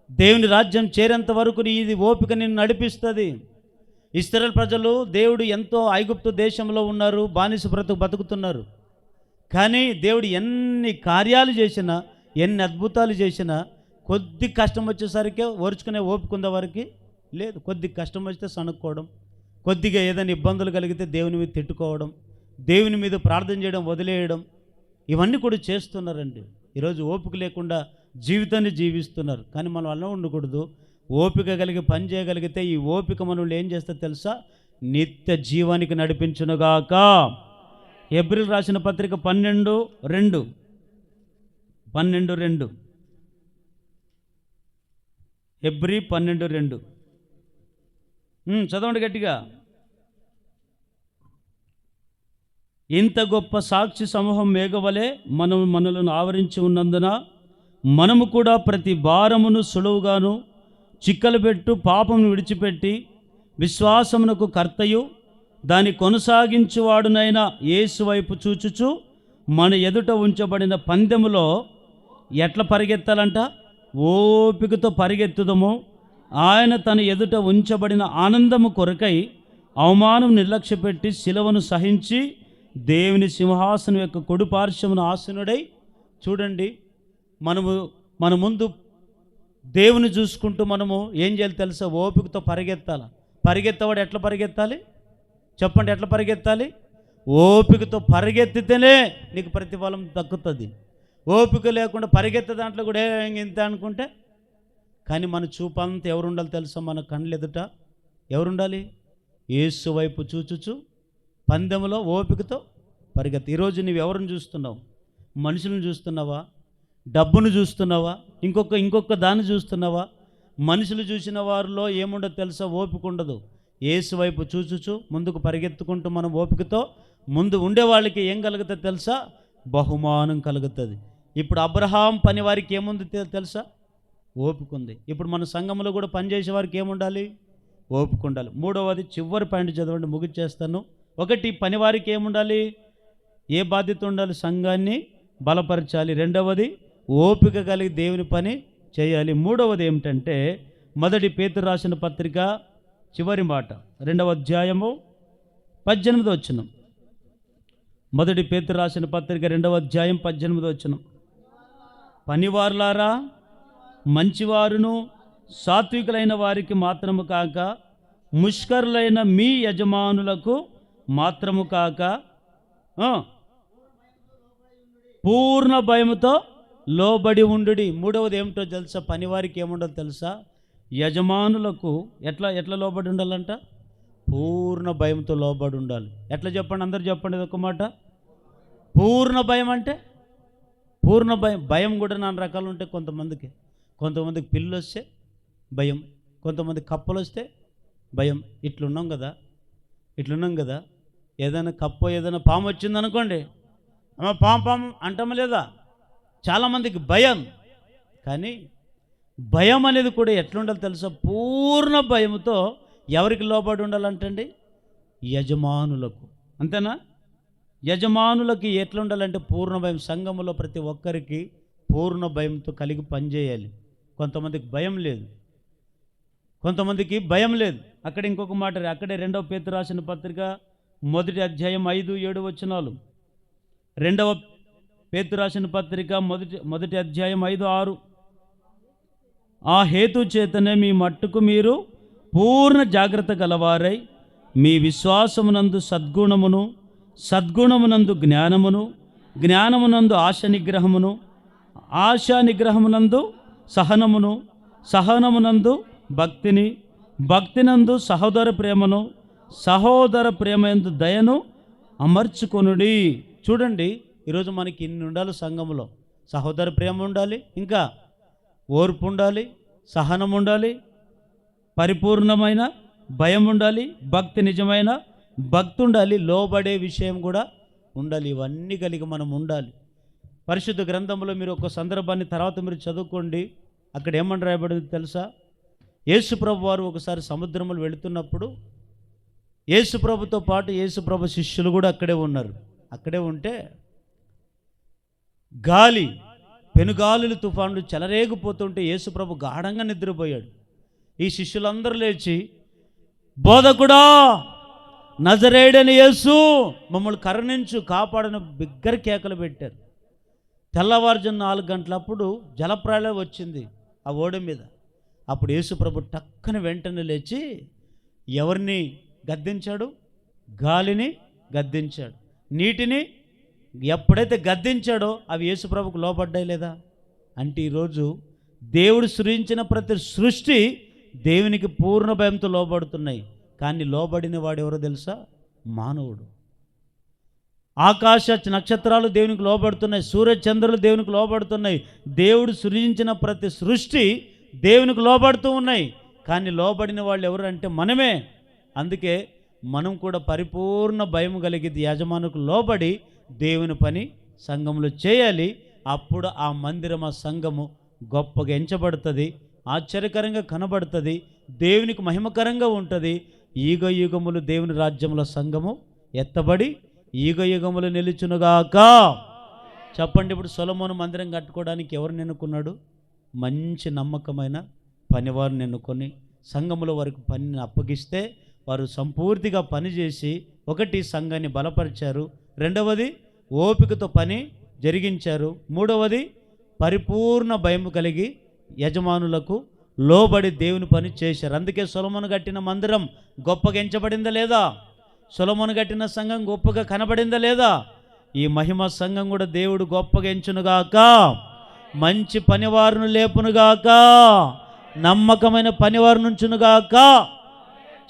దేవుని రాజ్యం చేరేంత వరకు ఇది ఓపిక నిన్ను నడిపిస్తుంది. ఇశ్రాయేలు ప్రజలు దేవుడు ఎంతో ఐగుప్తు దేశంలో ఉన్నారు, బానిస బతుకుతున్నారు. కానీ దేవుడు ఎన్ని కార్యాలు చేసినా, ఎన్ని అద్భుతాలు చేసినా కొద్ది కష్టం వచ్చేసరికి ఓర్చుకునే ఓపిక ఉందా వారికి? లేదు. కొద్ది కష్టం వస్తే సణుక్కోవడం, కొద్దిగా ఏదైనా ఇబ్బందులు కలిగితే దేవుని మీద తిట్టుకోవడం, దేవుని మీద ప్రార్థన చేయడం వదిలేయడం, ఇవన్నీ కూడా చేస్తున్నారండి. ఈరోజు ఓపిక లేకుండా జీవితాన్ని జీవిస్తున్నారు. కానీ మనం అలా ఉండకూడదు. ఓపిక కలిగి పని చేయగలిగితే ఈ ఓపిక మనల్ని ఏం చేస్తే తెలుసా? నిత్య జీవానికి నడిపించునుగాక. హెబ్రీయులకు రాసిన పత్రిక 12:2. 12:2. హెబ్రీ 12:2. చదవండి గట్టిగా. ఇంత గొప్ప సాక్షి సమూహం మేఘవలే మనలను ఆవరించి ఉన్నందున మనము కూడా ప్రతి భారమును సులువుగాను చిక్కలు పెట్టు పాపమును విడిచిపెట్టి విశ్వాసమునకు కర్తయు దాన్ని కొనసాగించువాడునైన యేసు వైపు చూచుచు మన ఎదుట ఉంచబడిన పందెములో ఎట్లా పరిగెత్తాలంట? ఓపికతో పరిగెత్తుదము. ఆయన తన ఎదుట ఉంచబడిన ఆనందము కొరకై అవమానం నిర్లక్ష్యపెట్టి శిలువను సహించి దేవుని సింహాసనం యొక్క కుడి పార్శ్వమున ఆసీనుడై. చూడండి, మన ముందు దేవుని చూసుకుంటూ మనము ఏం చేయాలి తెలుసా? ఓపికతో పరిగెత్తాలి. పరిగెత్తవాడు ఎట్లా పరిగెత్తాలి చెప్పండి? ఎట్లా పరిగెత్తాలి? ఓపికతో పరిగెత్తితేనే నీకు ప్రతిఫలం దక్కుతుంది. ఓపిక లేకుండా పరిగెత్తే దాంట్లో కూడా ఇంత అనుకుంటే. కానీ మన చూపంతా ఎవరు ఉండాలి తెలుసా? మన కళ్ళు ఎదుట ఎవరుండాలి? యేసు వైపు చూచుచు పందెంలో ఓపికతో పరిగెత్తి. ఈరోజు నువ్వు ఎవరిని చూస్తున్నావు? మనుషులను చూస్తున్నావా? డబ్బును చూస్తున్నావా? ఇంకొక దాన్ని చూస్తున్నావా? మనుషులు చూసిన వారిలో ఏముండదు తెలుసా? ఓపిక ఉండదు. యేసు వైపు చూచుచు ముందుకు పరిగెత్తుకుంటూ మనం ఓపికతో ముందు ఉండే వాళ్ళకి ఏం కలుగుతుంది తెలుసా? బహుమానం కలుగుతుంది. ఇప్పుడు అబ్రహాం పని వారికి ఏముంది తెలుసా? ఓపిక ఉంది. ఇప్పుడు మన సంఘంలో కూడా పనిచేసే వారికి ఏముండాలి? ఓపిక ఉండాలి. మూడవది, చివరి పాయింట్ చదవండి, ముగిచ్చేస్తాను. 1, పనివారికి ఏముండాలి? ఏ బాధ్యత ఉండాలి? సంఘాన్ని బలపరచాలి. 2వది, ఓపిక కలిగి దేవుని పని చేయాలి. మూడవది ఏమిటంటే మొదటి పేతురు రాసిన పత్రిక చివరి మాట 2వ అధ్యాయము 18వ వచనం. మొదటి పేతురు రాసిన పత్రిక 2వ అధ్యాయం 18వ వచనం. పనివారులారా, మంచివారును సాత్వికులైన వారికి మాత్రము కాక ముష్కరులైన మీ యజమానులకు మాత్రము కాక పూర్ణ భయముతో లోబడి ఉండుడి. మూడవది ఏమిటో తెలుసా? పనివారికి ఏముండదు తెలుసా? యజమానులకు ఎట్లా లోబడి ఉండాలంట? పూర్ణ భయంతో లోబడి ఉండాలి. ఎట్లా చెప్పండి, అందరు చెప్పండి ఒక మాట. పూర్ణ భయం అంటే పూర్ణ భయం కూడా 4 రకాలు ఉంటాయి. కొంతమందికి పిల్లు వస్తే భయం, కొంతమంది కప్పలు వస్తే భయం. ఇట్లున్నాం కదా. ఏదైనా కప్ప ఏదైనా పాము వచ్చిందనుకోండి, అమ్మ పాము అంటామా లేదా? చాలామందికి భయం. కానీ భయం అనేది కూడా ఎట్లుండాలి తెలుసా? పూర్ణ భయంతో ఎవరికి లోబడి ఉండాలంటండి? యజమానులకు. అంతేనా? యజమానులకి ఎట్లా ఉండాలంటే పూర్ణ భయం. సంఘములో ప్రతి ఒక్కరికి పూర్ణ భయంతో కలిగి పనిచేయాలి. కొంతమందికి భయం లేదు. అక్కడ ఇంకొక మాట, అక్కడే 2వ పేతురు రాసిన పత్రిక మొదటి అధ్యాయం 5-7 వచనాలు. 2వ పేతురు రాసిన పత్రిక మొదటి అధ్యాయం 5-6. ఆ హేతు చేతనే మీ మట్టుకు మీరు పూర్ణ జాగ్రత్త గలవారై మీ విశ్వాసమునందు సద్గుణమునందు జ్ఞానమునందు ఆశా నిగ్రహమునందు సహనమునందు భక్తినందు సహోదర ప్రేమయందు దయను అమర్చుకొనుడి. చూడండి, ఈరోజు మనకి ఇన్ని ఉండాలి సంఘంలో. సహోదర ప్రేమ ఉండాలి, ఇంకా ఓర్పు ఉండాలి, సహనం ఉండాలి, పరిపూర్ణమైన భయం ఉండాలి, నిజమైన భక్తి ఉండాలి, లోబడే విషయం కూడా ఉండాలి. ఇవన్నీ కలిగి మనం ఉండాలి. పరిశుద్ధ గ్రంథంలో మీరు ఒక సందర్భాన్ని తర్వాత మీరు చదువుకోండి. అక్కడ ఏమని రాయబడింది తెలుసా? యేసుప్రభు వారు ఒకసారి సముద్రంలో వెళుతున్నప్పుడు యేసుప్రభుతో పాటు యేసుప్రభు శిష్యులు కూడా అక్కడే ఉన్నారు. అక్కడే ఉంటే పెనుగాలులు తుఫానులు చెలరేగిపోతుంటే యేసుప్రభు గాఢంగా నిద్రపోయాడు. ఈ శిష్యులందరూ లేచి, బోధకుడా, నజరేయుడైన యేసు, మమ్మల్ని కరుణించు, కాపాడని బిగ్గర కేకలు పెట్టారు. తెల్లవారుజాము 4 గంటలప్పుడు జలప్రళయం వచ్చింది ఆ ఓడ మీద. అప్పుడు యేసుప్రభు టక్కన వెంటనే లేచి ఎవరిని గద్దించాడు? గాలిని గద్దించాడు. నీటిని ఎప్పుడైతే గద్దించాడో అవి యేసుప్రభుకు లోబడ్డాయి లేదా? అంటే ఈరోజు దేవుడు సృజించిన ప్రతి సృష్టి దేవునికి పూర్ణ భయంతో లోబడుతున్నాయి. కానీ లోబడిన వాడు ఎవరో తెలుసా? మానవుడు. ఆకాశ నక్షత్రాలు దేవునికి లోబడుతున్నాయి, సూర్యచంద్రులు దేవునికి లోబడుతున్నాయి. దేవుడు సృజించిన ప్రతి సృష్టి దేవునికి లోబడుతూ ఉన్నాయి. కానీ లోబడిన వాళ్ళు ఎవరు అంటే మనమే. అందుకే మనం కూడా పరిపూర్ణ భయం కలిగి యజమానుకు లోబడి దేవుని పని సంఘంలో చేయాలి. అప్పుడు ఆ మందిరం, ఆ సంఘము గొప్పగా ఎంచబడుతుంది, ఆశ్చర్యకరంగా కనబడుతుంది, దేవునికి మహిమకరంగా ఉంటుంది. యుగ యుగములు దేవుని రాజ్యంలో సంఘము ఎత్తబడి యుగ యుగములు నిలుచునుగాక. చెప్పండి. ఇప్పుడు సొలొమోను మందిరం కట్టుకోవడానికి ఎవరు ఎన్నుకున్నాడు? మంచి నమ్మకమైన పనివారిని ఎన్నుకొని సంఘముల వరకు పనిని అప్పగిస్తే వారు సంపూర్తిగా పనిచేసి, ఒకటి సంఘాన్ని బలపరిచారు, రెండవది ఓపికతో పని జరిగించారు, మూడవది పరిపూర్ణ భయం కలిగి యజమానులకు లోబడి దేవుని పని చేశారు. అందుకే సొలొమోను కట్టిన మందిరం గొప్పగా ఎంచబడిందా లేదా? సొలొమోను కట్టిన సంఘం గొప్పగా కనబడిందా లేదా? ఈ మహిమ సంఘం కూడా దేవుడు గొప్పగా ఎంచునుగాక, మంచి పనివారును లేపునుగాక, నమ్మకమైన పనివారు నుంచునుగాక.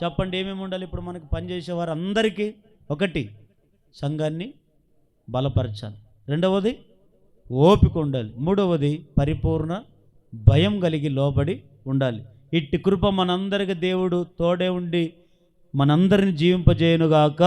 చెప్పండి, ఏమేమి ఉండాలి ఇప్పుడు మనకి పనిచేసేవారు అందరికీ? ఒకటి, సంఘాన్ని బలపరచాలి, రెండవది ఓపిక ఉండాలి, మూడవది పరిపూర్ణ భయం కలిగి లోబడి ఉండాలి. ఇట్టి కృప మనందరికి దేవుడు తోడే ఉండి మనందరిని జీవింపజేయునుగాక.